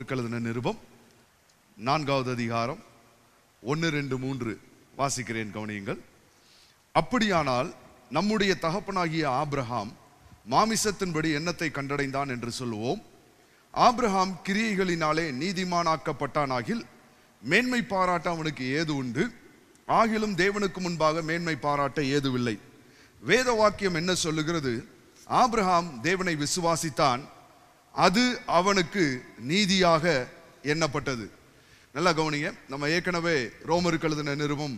ரோமருக்கு எழுதின நிருபம் 4வது அதிகாரம் 1, 2, 3 வாசிக்கிறேன், கவனியுங்கள். அப்படியானால் நம்முடைய தகப்பனாகிய ஆபிரகாம் மாமிசத்தின்படி என்னத்தை கண்டடைந்தான் என்று சொல்லுவோம். ஆபிரகாம் கிரியைகளினாலே நீதிமானாக்கப்பட்டானாகில் மேன்மை பாராட்ட அவனுக்கு ஏது உண்டு, ஆகிலும் தேவனுக்கு முன்பாக மேன்மை பாராட்ட ஏதுவில்லை. வேத வாக்கியம் என்ன சொல்லுகிறது? ஆபிரகாம் தேவனை விசுவாசித்தான், அது அவனுக்கு நீதியாக எண்ணப்பட்டது. நல்லா கவனிங்க. நம்ம ஏற்கனவே ரோமருக்கு எழுதின நிருபம்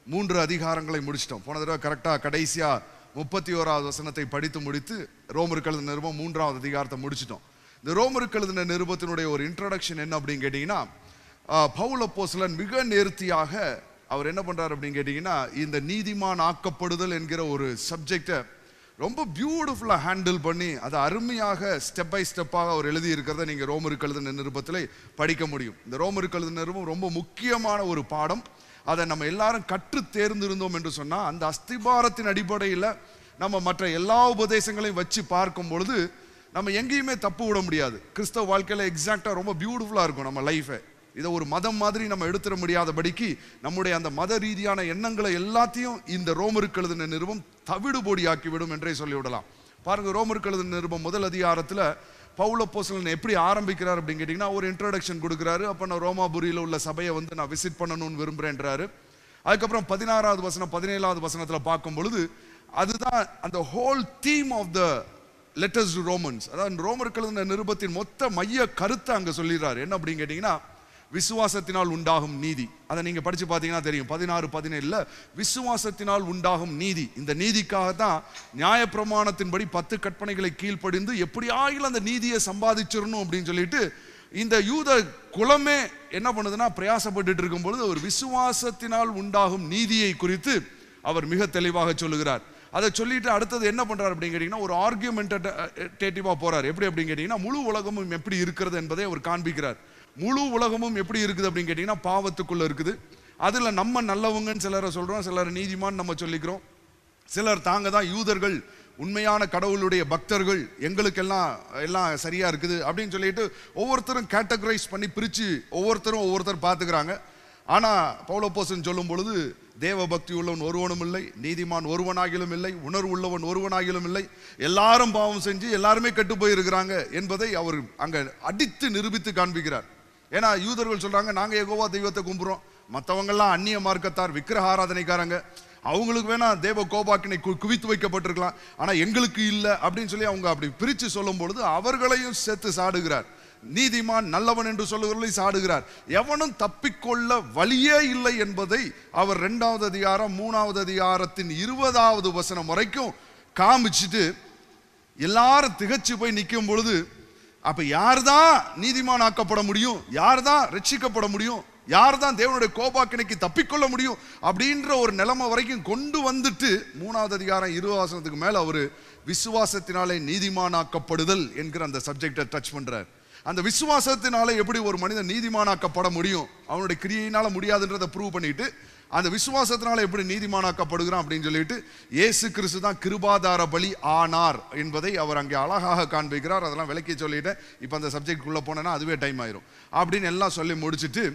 3 அதிகாரங்களை முடிச்சிட்டோம். போன தடவை கரெக்டாக கடைசியா 31வது வசனத்தை படித்து முடித்து ரோமருக்கு எழுதின நிருபம் 3வது அதிகாரத்தை முடிச்சிட்டோம். இந்த ரோமருக்கு எழுதின நிருபத்தினுடைய ஒரு இன்ட்ரோடக்ஷன் என்ன அப்படின்னு கேட்டீங்கன்னா, பவுல் அப்போஸ்தலன் மிக நேர்த்தியாக அவர் என்ன பண்றாரு அப்படின்னு கேட்டீங்கன்னா, இந்த நீதிமான் ஆக்கப்படுதல் என்கிற ஒரு சப்ஜெக்டை ரொம்ப பியூட்டிஃபுல்லாக ஹேண்டில் பண்ணி அதை அருமையாக ஸ்டெப் பை ஸ்டெப்பாக அவர் எழுதி இருக்கிறத நீங்கள் ரோமருக்கு எழுதின நிருபத்தில் படிக்க முடியும். இந்த ரோமருக்கு எழுதின நிருபம் ரொம்ப முக்கியமான ஒரு பாடம். அதை நம்ம எல்லாரும் கற்று தேர்ந்திருந்தோம் என்று சொன்னால், அந்த அஸ்திபாரத்தின் அடிப்படையில் நம்ம மற்ற எல்லா உபதேசங்களையும் வச்சு பார்க்கும் பொழுது நம்ம எங்கேயுமே தப்பு விட முடியாது. கிறிஸ்தவ வாழ்க்கையில் எக்ஸாக்டாக ரொம்ப பியூட்டிஃபுல்லாக இருக்கும் நம்ம லைஃபை. இதை ஒரு மதம் மாதிரி நம்ம எடுத்துட முடியாதபடிக்கு நம்முடைய அந்த மத ரீதியான எண்ணங்களை எல்லாத்தையும் இந்த ரோமருக்கு எழுதின நிருபம் தவிடுபொடியாக்கிவிடும் என்றே சொல்லிவிடலாம். பாருங்க, ரோமருக்கு எழுதின நிருபம் 1 அதிகாரத்தில் பவுல் அப்போஸ்தலன் எப்படி ஆரம்பிக்கிறார் அப்படின்னு கேட்டிங்கன்னா, ஒரு இன்ட்ரோடக்ஷன் கொடுக்குறாரு. அப்போ நான் ரோமாபுரியில் உள்ள சபையை நான் விசிட் பண்ணணும்னு விரும்புகிறேன்றாரு. அதுக்கப்புறம் 16வது வசனம் 17வது வசனத்தில் பார்க்கும் பொழுது அதுதான் அந்த whole theme of the letters to Romans. அதாவது ரோமருக்கு எழுதின நிருபத்தின் மொத்த மைய கருத்தை அங்கே சொல்லிடுறாரு. என்ன அப்படின்னு கேட்டிங்கன்னா, விசுவாசத்தினால் உண்டாகும் நீதி. அதை நீங்க படிச்சு பார்த்தீங்கன்னா தெரியும். 16, 17 விசுவாசத்தினால் உண்டாகும் நீதி. இந்த நீதிக்காக தான் நியாயப்பிரமாணத்தின்படி 10 கற்பனைகளை கீழ்ப்படிந்து எப்படியாயிலும் அந்த நீதியை சம்பாதிச்சிடணும் அப்படின்னு சொல்லிட்டு இந்த யூத குலமே என்ன பண்ணுதுன்னா பிரயாசப்பட்டு இருக்கும் பொழுது ஒரு விசுவாசத்தினால் உண்டாகும் நீதியை குறித்து அவர் மிக தெளிவாக சொல்லுகிறார். அதை சொல்லிட்டு அடுத்தது என்ன பண்றாரு அப்படின்னு கேட்டீங்கன்னா, ஒரு ஆர்கியூமெண்டேட்டிவா போறார். எப்படி அப்படின்னு கேட்டீங்கன்னா, முழு உலகமும் எப்படி இருக்கிறது என்பதை அவர் காண்பிக்கிறார். முழு உலகமும் எப்படி இருக்குது அப்படின்னு கேட்டீங்கன்னா, பாவத்துக்குள்ள இருக்குது. அதுல நம்ம நல்லவங்கன்னு சிலரை சொல்றோம், சிலர் நீதிமான் நம்ம சொல்லிக்கிறோம். சிலர் தாங்க தான் யூதர்கள், உண்மையான கடவுளுடைய பக்தர்கள், எங்களுக்கெல்லாம் சரியா இருக்குது அப்படின்னு சொல்லிட்டு ஒவ்வொருத்தரும் கேட்டகரைஸ் பண்ணி பிரிச்சு ஒவ்வொருத்தர் பார்த்துக்கிறாங்க. ஆனா பவுல் அப்போஸ்தலன் சொல்லும் பொழுது, தேவ பக்தி உள்ளவன் ஒருவனும் இல்லை, நீதிமான் ஒருவனாகிலும் இல்லை, உணர்வு உள்ளவன் ஒருவனாகிலும் இல்லை, எல்லாரும் பாவம் செஞ்சு எல்லாருமே கெட்டு போயிருக்கிறாங்க என்பதை அவர் அங்க அடித்து நிரூபித்து காண்பிக்கிறார். ஏன்னா யூதர்கள் சொல்றாங்க, நாங்க யெகோவா தெய்வத்தை கும்புறோம், மற்றவங்கெல்லாம் அந்நிய மார்க்கத்தார், விக்கிரக ஆராதனைக்காரங்க, அவங்களுக்கு வேணா தேவ கோபாக்கினை குவித்து வைக்கப்பட்டிருக்கலாம், ஆனா எங்களுக்கு இல்லை அப்படின்னு சொல்லி அவங்க அப்படி பிரித்து சொல்லும் பொழுது அவர்களையும் சேர்த்து சாடுகிறார். நீதிமான் நல்லவன் என்று சொல்லுகிறவர்களை சாடுகிறார். எவனும் தப்பிக்கொள்ள வழியே இல்லை என்பதை அவர் 2வது அதிகாரம் 3வது அதிகாரத்தின் 20வது வசனம் வரைக்கும் காமிச்சிட்டு எல்லாரும் திகச்சு போய் நிற்கும் பொழுது, அப்ப யார்தான் நீதிமான் ஆக்கப்பட முடியும், யார்தான் ரட்சிக்கப்பட முடியும், யார்தான் தேவனுடைய கோபாக்கினைக்கு தப்பிக்கொள்ள முடியும் அப்படின்ற ஒரு நிலைமை வரைக்கும் கொண்டு வந்துட்டு 3வது அதிகாரம் 20 வசனத்துக்கு மேல அவரு விசுவாசத்தினாலே நீதிமானாக்கப்படுதல் என்கிற அந்த சப்ஜெக்டை டச் பண்றார். அந்த விசுவாசத்தினால எப்படி ஒரு மனிதன் நீதிமானாக்கப்பட முடியும், அவனுடைய கிரியையினால முடியாதுன்றதை ப்ரூவ் பண்ணிட்டு அந்த விசுவாசத்தினால எப்படி நீதிமானாக்கப்படுகிறான் அப்படின்னு சொல்லிட்டு இயேசு கிறிஸ்து தான் கிருபாதார பலி ஆனார் என்பதை அவர் அங்கே அழகாக காண்பிக்கிறார். அதெல்லாம் விளக்கி சொல்லிட்டேன். இப்போ அந்த சப்ஜெக்டுக்குள்ள போனேன்னா அதுவே டைம் ஆயிரும் அப்படின்னு எல்லாம் சொல்லி முடிச்சுட்டு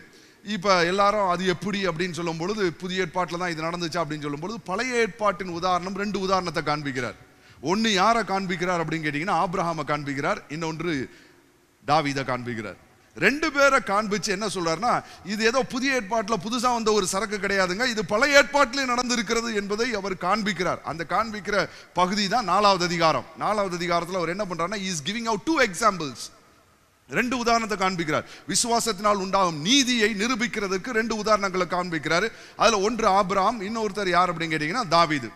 இப்போ எல்லாரும் அது எப்படி அப்படின்னு சொல்லும் பொழுது, புதிய ஏற்பாட்டில் தான் இது நடந்துச்சு அப்படின்னு சொல்லும் பொழுது பழைய ஏற்பாட்டின் உதாரணம் 2 உதாரணத்தை காண்பிக்கிறார். ஒன்று யாரை காண்பிக்கிறார் அப்படின்னு கேட்டிங்கன்னா, ஆபிரகாமை காண்பிக்கிறார், இன்னொன்று தாவீதை காண்பிக்கிறார். 2 பேரை காண்பிச்சு என்ன சொல்றாருன்னா, இது ஏதோ புதிய ஏற்பாட்டில் புதுசா வந்த ஒரு சரக்கு கிடையாதுங்க, இது பழைய ஏற்பாட்டிலே நடந்திருக்கிறது என்பதை அவர் காண்பிக்கிறார். அந்த காண்பிக்கிற பகுதி தான் 4வது அதிகாரம். 4வது அதிகாரத்தில் அவர் என்ன பண்றாருன்னா, he is giving out 2 examples. 2 உதாரணத்தை காண்பிக்கிறார். விசுவாசத்தினால் உண்டாகும் நீதியை நிரூபிக்கிறதுக்கு 2 உதாரணங்களை காண்பிக்கிறார். அதுல ஒன்று ஆபிரகாம், இன்னொருத்தர் யார் அப்படின்னு கேட்டீங்கன்னா தாவீது.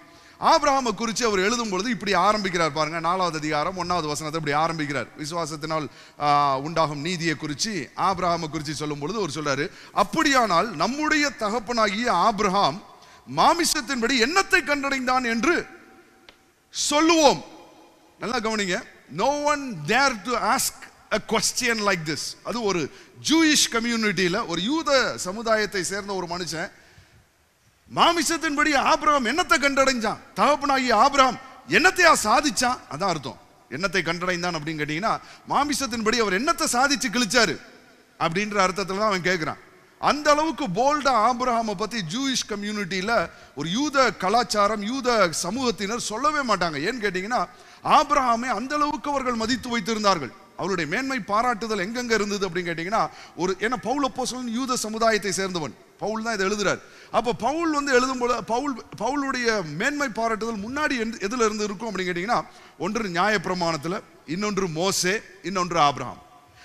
ஆபிரகாமை குறித்து அவர் எழுதும் பொழுது இப்படி ஆரம்பிக்கிறார். பாருங்க, 4வது அதிகாரம் 1வது வசனத்தை இப்படி ஆரம்பிக்கிறார். விசுவாசத்தினால் உண்டாகும் நீதியை குறித்து ஆபிரகாமை குறித்து சொல்லும் பொழுது அவர் சொல்றாரு, அப்படியானால் நம்முடைய தகப்பனாகிய ஆபிரகாம் மாமிசத்தின்படி என்னத்தை கண்டடைந்தான் என்று சொல்லுவோம். நல்லா கவனிங்க. No one dare to ask a question like this. அது ஒரு ஜூயிஷ் கம்யூனிட்டியில, ஒரு யூத சமுதாயத்தை சேர்ந்த ஒரு மனுஷன் மாமிசத்தின்படி ஆபிரகாம் என்னத்தை கண்டடைஞ்சான், தகப்பனாகிய ஆபிரகாம் என்னத்தையா சாதிச்சான், அதான் அர்த்தம். என்னத்தை கண்டடைந்தான் அப்படின்னு கேட்டீங்கன்னா, மாமிசத்தின்படி அவர் என்னத்தை சாதிச்சு கிழிச்சாரு. அப்படின்ற அர்த்தத்துல தான் அவன் கேட்கிறான். அந்த அளவுக்கு போல்டா ஆபிரகாமை பத்தி ஜூயிஷ் கம்யூனிட்டியில ஒரு யூத கலாச்சாரம், யூத சமூகத்தினர் சொல்லவே மாட்டாங்க. ஏன்னு கேட்டீங்கன்னா, ஆபிரகாமை அந்த அளவுக்கு அவர்கள் மதித்து வைத்திருந்தார்கள். அவருடைய மேன்மை பாராட்டுதல் எங்கெங்க இருந்தது அப்படின்னு கேட்டீங்கன்னா, ஏன்னா பவுல் அப்போஸ்தலன் யூத சமுதாயத்தை சேர்ந்தவன். பவுல் தான் இதை எழுதுறார். அப்ப பவுல் வந்து எழுதும் போது பவுலுடைய மேன்மை பாராட்டுதல் முன்னாடி எதுல இருந்து இருக்கும் அப்படின்னு கேட்டீங்கன்னா, ஒன்று நியாயப்பிரமாணத்துல, இன்னொன்று மோசே, இன்னொன்று ஆபிரகாம்.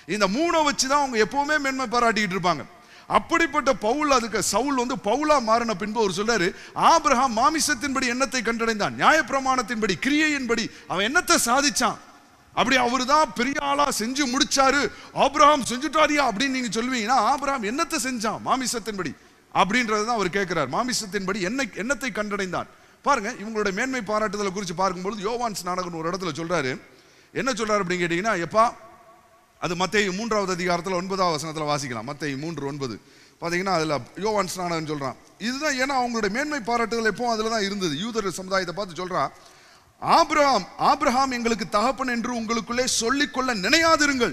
இந்த மூணை வச்சுதான் அவங்க எப்பவுமே மேன்மை பாராட்டிட்டு இருப்பாங்க. அப்படிப்பட்ட பவுல், அதுக்கு சவுல் வந்து பவுலா மாறின பின்பு அவர் சொல்றாரு, ஆபிரகாம் மாமிசத்தின்படி என்னத்தை கண்டடைந்தான், நியாயப்பிரமாணத்தின்படி கிரியையின்படி அவன் என்னத்தை சாதிச்சான், அப்படி அவரு தான் பெரிய ஆளா செஞ்சு முடிச்சாரு, ஆபிரகாம் செஞ்சுட்டாரியா அப்படின்னு நீங்க சொல்லுவீங்கன்னா, ஆபிரகாம் என்னத்தை செஞ்சான் மாமிசத்தின்படி அப்படின்றதான் அவர் கேட்கிறார். மாமிசத்தின்படி என்னத்தை கண்டடைந்தான். பாருங்க, இவங்களுடைய மேன்மை பாராட்டுதலை குறித்து பார்க்கும்போது யோவான் ஸ்நானகன் ஒரு இடத்துல சொல்றாரு. என்ன சொல்றாரு அப்படின்னு கேட்டீங்கன்னா, எப்பா, அது மத்தேயு 3வது அதிகாரத்தில் 9வது வசனத்தில் வாசிக்கலாம். மத்தேயு 3:9 பார்த்தீங்கன்னா, அதில் யோவான் ஸ்நானகன் சொல்றான். இதுதான், ஏன்னா அவங்களுடைய மேன்மை பாராட்டுதல் எப்போ அதில் தான் இருந்தது. யூதர் சமுதாயத்தை பார்த்து சொல்றான், ஆபிரகாம் எங்களுக்கு தகப்பன் என்று உங்களுக்குள்ளே சொல்லிக்கொள்ள நினையாதிருங்கள்.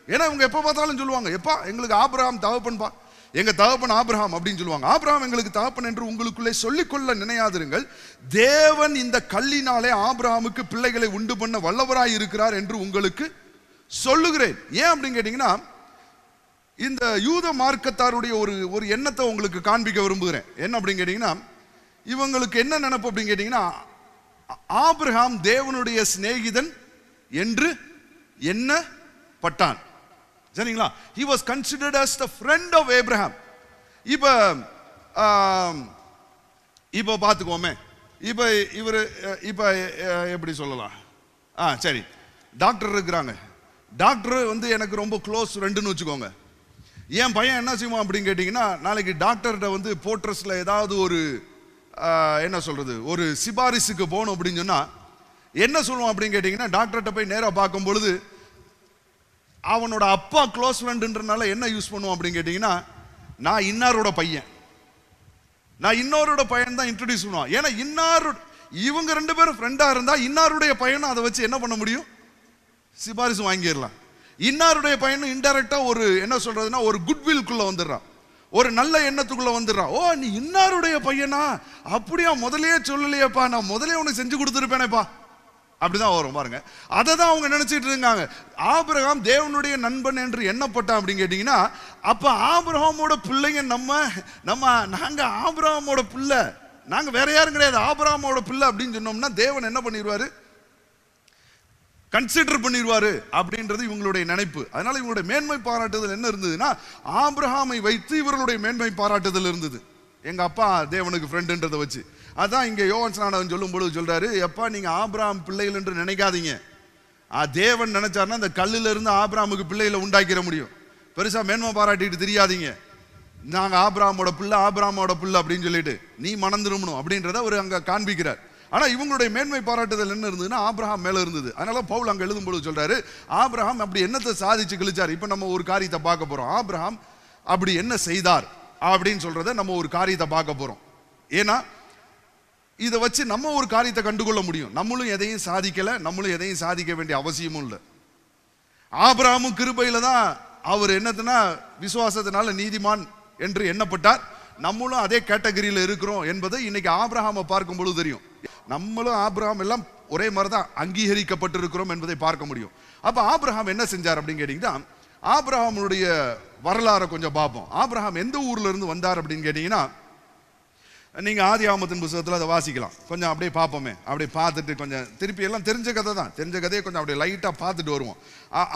ஏன்னா இவங்க எப்போ பார்த்தாலும் சொல்லுவாங்க, எப்பா எங்களுக்கு ஆபிரகாம் தகப்பன்பா, எங்க தகப்பன் ஆபிரகாம் அப்படின்னு சொல்லுவாங்க. ஆபிரகாம் எங்களுக்கு தகப்பன் என்று உங்களுக்குள்ளே சொல்லிக்கொள்ள நினையாதிருங்கள். தேவன் இந்த கல்லினாலே ஆபிரகாமுக்கு பிள்ளைகளை உண்டு பண்ண வல்லவராய் இருக்கிறார் என்று உங்களுக்கு சொல்லுகிறேன். ஏன் அப்படின்னு கேட்டீங்கன்னா, இந்த யூத மார்க்கத்தாருடைய ஒரு எண்ணத்தை உங்களுக்கு காண்பிக்க விரும்புகிறேன். என்ன அப்படின்னு கேட்டீங்கன்னா, இவங்களுக்கு என்ன நினைப்பு அப்படின்னு கேட்டீங்கன்னா, ஆபிரகாம் தேவனுடைய சிநேகிதன் என்று எண்ணப்பட்டான். சரிங்களா? he was considered as the friend of Abraham. இப்போ பார்த்துக்கோமே, இவர் எப்படி சொல்லலாம், சரி, டாக்டர் இருக்கிறாங்க. டாக்டர் வந்து எனக்கு ரொம்ப க்ளோஸ் ஃப்ரெண்டுன்னு வச்சுக்கோங்க. என் பையன் என்ன செய்வான் அப்படின்னு கேட்டிங்கன்னா, நாளைக்கு டாக்டர்கிட்ட வந்து போர்ட்ரஸில் ஏதாவது ஒரு என்ன சொல்றது, ஒரு சிபாரிசுக்கு போகணும் அப்படின்னு சொன்னால் என்ன சொல்லுவான் அப்படின்னு கேட்டிங்கன்னா, டாக்டர்கிட்ட போய் நேராக பார்க்கும் பொழுது அவனோட அப்பா க்ளோஸ் ஃப்ரெண்டுன்றனால என்ன யூஸ் பண்ணுவான் அப்படின்னு கேட்டிங்கன்னா, நான் இன்னாரோட பையன், நான் இன்னொருட பையன் தான் இன்ட்ரடியூஸ் பண்ணுவான். ஏன்னா இவங்க 2 பேரும் ஃப்ரெண்டாக இருந்தால் இன்னாருடைய பையனை அதை வச்சு என்ன பண்ண முடியும், சிபாரிசு வாங்கிடலாம். இன்னாருடைய பையனும் இன்டைரக்டா ஒரு என்ன சொல்றதுன்னா, ஒரு குட்வில்குள்ள வந்துடுறான், ஒரு நல்ல எண்ணத்துக்குள்ள வந்துடுறான். ஓ, நீ இன்னாருடைய பையனா, அப்படியா, முதலே சொல்லலையேப்பா, நான் முதலே உனக்கு செஞ்சு கொடுத்துருப்பேனேப்பா, அப்படிதான் வரும் பாருங்க. அதை தான் அவங்க நினைச்சிட்டு இருக்காங்க. ஆபிரகாம் தேவனுடைய நண்பன் என்று எண்ணப்பட்டான் அப்படின்னு கேட்டீங்கன்னா, அப்ப ஆபிரகாமோட பிள்ளைங்க நாங்க ஆபிரகாமோட பிள்ளை, நாங்க வேற யாரும் கிடையாது, ஆபிரகாமோட பிள்ளை அப்படின்னு சொன்னோம்னா தேவன் என்ன பண்ணிடுவாரு, கன்சிடர் பண்ணிடுவாரு அப்படின்றது இவங்களுடைய நினைப்பு. அதனால இவங்களுடைய மேன்மை பாராட்டுதல் என்ன இருந்ததுன்னா, ஆபிரகாமை வைத்து இவர்களுடைய மேன்மை பாராட்டுதல் இருந்தது. எங்க அப்பா தேவனுக்கு ஃப்ரெண்டுன்றதை வச்சு. அதான் இங்க யோவான் ஸ்நானகன் சொல்லும் பொழுது சொல்றாரு, எப்பா நீங்க ஆபிரகாம் பிள்ளைகள் என்று நினைக்காதீங்க, தேவன் நினைச்சாருன்னா அந்த கல்லுல இருந்து ஆபிரகாமுக்கு பிள்ளைகளை உண்டாக்கிற முடியும். பெருசா மேன்மை பாராட்டிட்டு தெரியாதீங்க, நாங்க ஆபிரகாமோட பிள்ளை அப்படின்னு சொல்லிட்டு நீ மனம் திரும்பணும் அப்படின்றத அவர் அங்க காண்பிக்கிறார். ஆனா இவங்களுடைய மேன்மை பாராட்டுதல் என்ன இருந்ததுன்னா, ஆபிரகாம் மேல இருந்தது. அதனால பவுல் அங்க எழுதும் பொழுது சொல்றாரு, ஆபிரகாம் அப்படி என்னத்தை சாதிச்சு கிழிச்சார். இப்ப நம்ம ஒரு காரியத்தை பார்க்க போறோம், ஆபிரகாம் அப்படி என்ன செய்தார் அப்படின்னு சொல்றத நம்ம ஒரு காரியத்தை பார்க்க போறோம். ஏன்னா இதை வச்சு நம்ம ஒரு காரியத்தை கண்டுகொள்ள முடியும். நம்மளும் எதையும் சாதிக்கல, நம்மளும் எதையும் சாதிக்க வேண்டிய அவசியமும் இல்லை. ஆபிரகாமும் கிருபையில தான் அவர் என்னதுன்னா விசுவாசத்தினால நீதிமான் என்று எண்ணப்பட்டார். நம்மளும் அதே கேட்டகரியில் இருக்கிறோம் என்பதை இன்னைக்கு ஆபிரகாமை பார்க்கும் பொழுது தெரியும். நம்மளும் ஆபிரகாம் எல்லாம் ஒரே மாதிரி தான் அங்கீகரிக்கப்பட்டிருக்கிறோம் என்பதை பார்க்க முடியும். அப்ப ஆபிரகாம் என்ன செஞ்சார் அப்படின்னு கேட்டீங்கன்னா, ஆபிரகாமுடைய வரலாறை கொஞ்சம் பார்ப்போம். ஆபிரகாம் எந்த ஊர்ல இருந்து வந்தார் அப்படின்னு கேட்டீங்கன்னா, நீங்க ஆதியாகமத்தின் புத்தகத்தில் அதை வாசிக்கலாம். கொஞ்சம் அப்படியே பார்ப்போமே, அப்படியே பார்த்துட்டு கொஞ்சம் திருப்பி எல்லாம் தெரிஞ்ச கதை தான், தெரிஞ்ச கதையை கொஞ்சம் அப்படியே லைட்டா பார்த்துட்டு வருவோம்.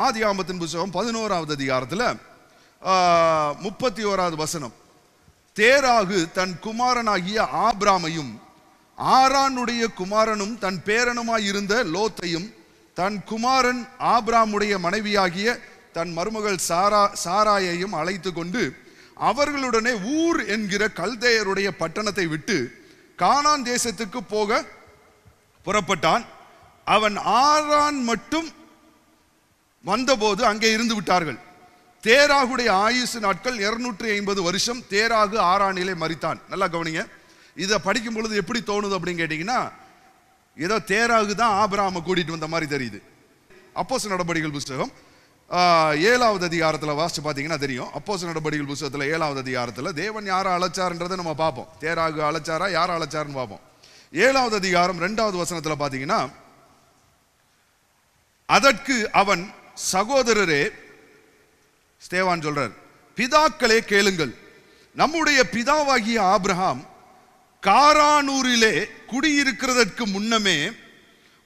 ஆதியாகமத்தின் புத்தகம் 11வது அதிகாரத்தில் 31வது வசனம், தேராகு தன் குமாரனாகிய ஆபிராமையும் ஆரானுடைய குமாரனும் தன் பேரனுமாய் இருந்த லோத்தையும் தன் குமாரன் ஆபிராமுடைய மனைவியாகிய தன் மருமகள் சாராயையும் அழைத்து கொண்டு அவர்களுடனே ஊர் என்கிற கல்தேயருடைய பட்டணத்தை விட்டு கானான் தேசத்துக்கு போக புறப்பட்டான். அவன் ஆரான் மட்டும் வந்தபோது அங்கே இருந்து விட்டார்கள். தேராகுடைய ஆயுசு நாட்கள் 250 வருஷம். தேராகு ஆரானிலே மரித்தான். நல்லா கவனிங்க, இதை படிக்கும் பொழுது எப்படி தோணுது அப்படின்னு கேட்டீங்கன்னா, ஏதோ தேராகு தான் ஆபிரகாமை கூட்டிட்டு வந்த மாதிரி தெரியுது. அப்போஸ்தலர் நடபடிகள் புத்தகம் 7வது அதிகாரத்தில் வாசிச்சு பார்த்தீங்கன்னா தெரியும். அப்போஸ்தலர் நடபடிகள் புத்தகத்தில் 7வது அதிகாரத்தில் தேவன் யாரை அழைச்சாருன்றதை நம்ம பார்ப்போம். தேராகு அழைச்சாரா, யாரை அழைச்சாருன்னு பார்ப்போம். 7வது அதிகாரம் 2வது வசனத்தில் பார்த்தீங்கன்னா, அதற்கு அவன், சகோதரரே, ஸ்தேவான் சொல்றார், பிதாக்களே கேளுங்கள், நம்முடைய பிதாவாகிய ஆபிரகாம் காரானூரிலே குடியிருக்கிறதற்கு முன்னமே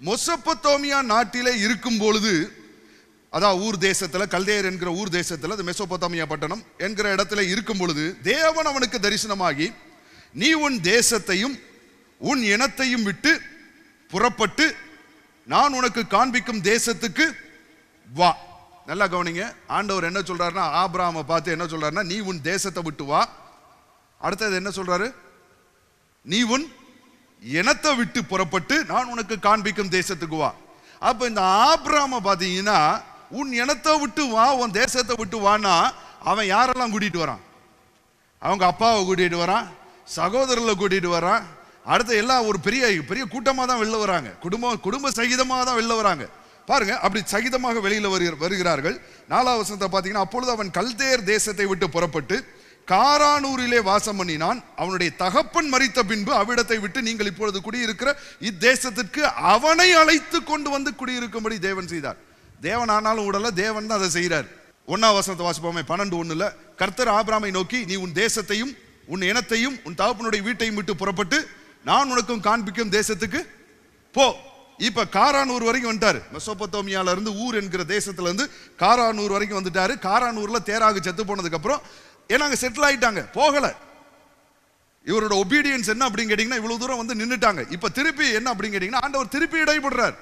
மெசொப்பொத்தாமியா நாட்டிலே இருக்கும் பொழுது, அதான் ஊர் தேசத்துல, கல்தேயர் என்கிற ஊர் தேசத்துல, அது மெசொப்பொத்தாமியா பட்டணம் என்கிற இடத்துல இருக்கும் பொழுது தேவன் அவனுக்கு தரிசனமாகி, நீ உன் தேசத்தையும் உன் இனத்தையும் விட்டு புறப்பட்டு நான் உனக்கு காண்பிக்கும் தேசத்துக்கு வா. நல்லா கவனிங்க. ஆண்டவர் என்ன சொல்றாருன்னா, ஆபிரகாமை பார்த்து என்ன சொல்றாருன்னா, நீ உன் தேசத்தை விட்டு வா. அடுத்தது என்ன சொல்றாரு? நீ உன் இனத்தை விட்டு புறப்பட்டு நான் உனக்கு காண்பிக்கும் தேசத்துக்கு வா. அப்ப இந்த ஆபிரகாமை பார்த்தீங்கன்னா, உன் இனத்தை விட்டு வா, உன் தேசத்தை விட்டு வான்னா அவன் யாரெல்லாம் கூட்டிட்டு வரான்? அவங்க அப்பாவை கூட்டிட்டு வரான், சகோதரர்களை கூட்டிட்டு வரான். அடுத்த எல்லாம் ஒரு பெரிய பெரிய கூட்டமாக தான் வெளில வராங்க, குடும்ப சகிதமாக தான் வெளில வராங்க. பாருங்க, அப்படி சகிதமாக வெளியில வருகிறார்கள். 4வது வசனத்தை பார்த்தீங்கன்னா, அப்பொழுது அவன் கல்தேயர் தேசத்தை விட்டு புறப்பட்டு காரானூரிலே வாசம் பண்ணினான். அவனுடைய தகப்பன் மரித்த பின்பு அவ்விடத்தை விட்டு நீங்கள் இப்பொழுது குடியிருக்கிற இத்தேசத்திற்கு அவனை அழைத்து கொண்டு வந்து குடியிருக்கும்படி தேவன் செய்தார். தேவன் ஆனாலும் விடல, தேவன் தான் அதை செய்கிறார். 1வது வசனத்தை வாசிப்போமே, 12:1. கர்த்தர் ஆபிரகாமை நோக்கி, நீ உன் தேசத்தையும் உன் இனத்தையும் உன் தகப்பனுடைய வீட்டையும் விட்டு புறப்பட்டு நான் உனக்கும் காண்பிக்கும் தேசத்துக்கு போ. இப்ப காரானூர் வரைக்கும் வந்துட்டாரு. மெசொப்பொத்தாமியால இருந்து, ஊர் என்கிற தேசத்துல இருந்து காரானூர் வரைக்கும் வந்துட்டாரு. காரானூர்ல தேராகு செத்து போனதுக்கு அப்புறம் ஏன்னா செட்டில் ஆயிட்டாங்க, போகல. இவரோட ஒபீடியன்ஸ் என்ன அப்படின்னு கேட்டீங்கன்னா, இவ்வளவு தூரம் வந்து நின்னுட்டாங்க. இப்ப திருப்பி என்ன அப்படின்னு கேட்டீங்கன்னா, ஆண்டவர் திருப்பி இடைப்படுறார்.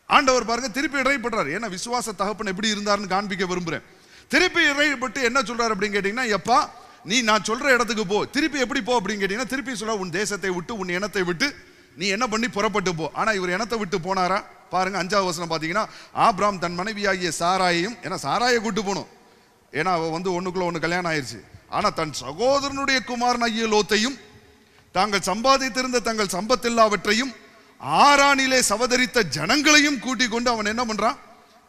ஆண்டவர் பாருங்க, திருப்பி இடைப்படுறார். ஏன்னா விசுவாச தகப்பன் எப்படி இருந்தாருன்னு காண்பிக்க விரும்புறேன். திருப்பி இடைப்பட்டு என்ன சொல்றாரு அப்படின்னு கேட்டீங்கன்னா, எப்பா நீ நான் சொல்ற இடத்துக்கு போ. திருப்பி எப்படி போ அப்படின்னு கேட்டீங்கன்னா, திருப்பி சொல்ல, உன் தேசத்தை விட்டு உன் இனத்தை விட்டு நீ என்ன பண்ணி புறப்பட்டு போ. ஆனா இவர் இனத்தை விட்டு போனாரா? பாருங்க, 5வது வசனம் பாத்தீங்கன்னா, ஆபிரகாம் தன் மனைவியாகிய சாராயையும், ஏன்னா சாராயை கூட்டு போகணும், ஏன்னா அவ வந்து ஒண்ணுக்குள்ள ஒண்ணு கல்யாணம் ஆயிடுச்சு. ஆனா தன் சகோதரனுடைய குமாரனாகிய லோத்தையும் தாங்கள் சம்பாதித்திருந்த தங்கள் சம்பத்தில்லாவற்றையும் ஆரானிலே சவதரித்த ஜனங்களையும் கூட்டிக் கொண்டு அவன் என்ன பண்றான்?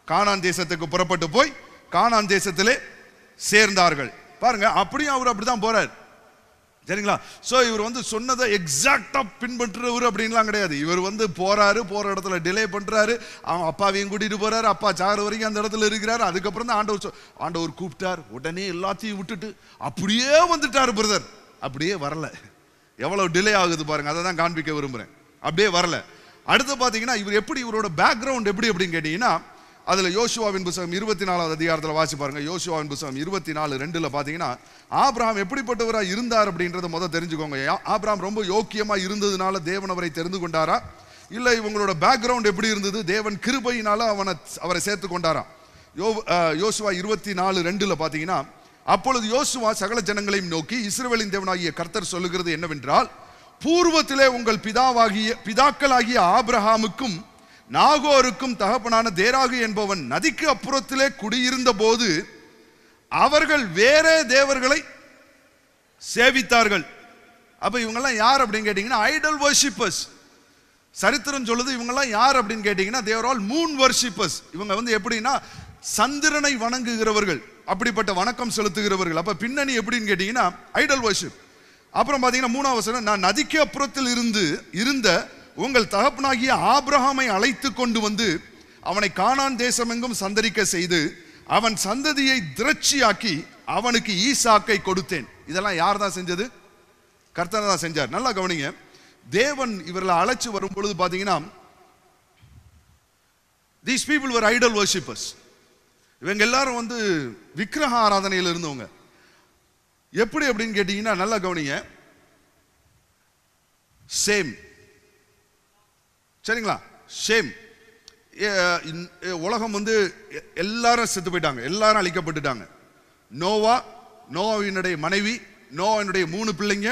கானான் தேசத்துக்கு புறப்பட்டு போய் கானான் தேசத்திலே சேர்ந்தார்கள். பாருங்க, அப்படியும் அவர் அப்படிதான் போறார். சரிங்களா? சோ இவர் வந்து சொன்னதை எக்ஸாக்டா பின்பற்றுறவர் அப்படின்லாம் கிடையாது. இவர் வந்து போறாரு, போற இடத்துல டிலே பண்றாரு, அவன் அப்பாவையும் கூட்டிட்டு போறாரு, அப்பா சாகிற வரைக்கும் அந்த இடத்துல இருக்கிறாரு. அதுக்கப்புறம் தான் ஆண்டவர் கூப்பிட்டார். உடனே எல்லாத்தையும் விட்டுட்டு அப்படியே வந்துட்டாரு பிரதர். அப்படியே வரல. எவ்வளவு டிலே ஆகுது பாருங்க, அதை தான் காண்பிக்க விரும்புறேன். அப்படியே வரல. அடுத்து பாத்தீங்கன்னா, இவர் எப்படி, இவரோட பேக்ரவுண்ட் எப்படி அப்படின்னு கேட்டீங்கன்னா, அதுல யோசுவாவின் புத்தகம் 24வது அதிகாரத்தில் வாசி பாருங்க. யோசுவாவின் புத்தகம் 24:2 பாத்தீங்கன்னா, ஆபிரகாம் எப்படிப்பட்டவரா இருந்தார் அப்படின்றத முதல் தெரிஞ்சுக்கோங்க. ஆபிரகாம் ரொம்ப யோக்கியமா இருந்ததுனால தேவன் அவரை தெரிந்து கொண்டாரா, இல்ல இவங்களோட பேக்ரவுண்ட் எப்படி இருந்தது, தேவன் கிருபையினால அவரை சேர்த்து கொண்டாரா? யோசுவா 24:2 பாத்தீங்கன்னா, அப்பொழுது யோசுவா சகல ஜனங்களையும் நோக்கி, இஸ்ரவேலின் தேவனாகிய கர்த்தர் சொல்லுகிறது என்னவென்றால், பூர்வத்திலே உங்கள் பிதாக்களாகிய ஆபிரகாமுக்கும் நாகோருக்கும் தகப்பனான தேராகு என்பவன் நதிக்கு அப்புறத்திலே குடியிருந்த போது அவர்கள் வேறே தேவர்களை சேவித்தார்கள். அப்ப இவங்கெல்லாம் யார் அப்படின்னு கேட்டீங்கன்னா, ஐடல் வர்ஷிப்பர்ஸ். சரித்திரம் சொல்லுது, இவங்கெல்லாம் யார் அப்படின்னு கேட்டீங்கன்னா, they are all moon worshippers. இவங்க வந்து எப்படின்னா சந்திரனை வணங்குகிறவர்கள், அப்படிப்பட்ட வணக்கம் செலுத்துகிறவர்கள். அப்ப பின்னணி எப்படின்னு கேட்டீங்கன்னா ஐடல் வர்ஷிப். அப்புறம் பாத்தீங்கன்னா 3வது வசனம், நான் நதிக்கு அப்புறத்தில் இருந்த உங்கள் தகப்பனாகிய ஆபிரகாமை அழைத்து கொண்டு வந்து அவனை கானான் தேசமெங்கும் சந்தரிக்க செய்து அவன் சந்ததியை திரட்சியாக்கி அவனுக்கு ஈசாக்கை கொடுத்தேன். இதெல்லாம் யார் தான் செஞ்சது? கர்த்தர் தான் செஞ்சார். நல்லா கவனிங்க. தேவன் இவர்களை அழைச்சு வரும் பொழுது பாத்தீங்கன்னா, these people were idol worshippers. இவங்க எல்லாரும் வந்து விக்கிரக ஆராதனையில் இருந்தவங்க. எப்படி அப்படின்னு கேட்டீங்கன்னா, நல்லா கவனிங்க, சேம். சரிங்களா? சேம். உலகம் வந்து எல்லாரும் செத்து போயிட்டாங்க, எல்லாரும் அழிக்கப்பட்டுட்டாங்க. நோவாவினுடைய மனைவி, நோவாவினுடைய 3 பிள்ளைங்க,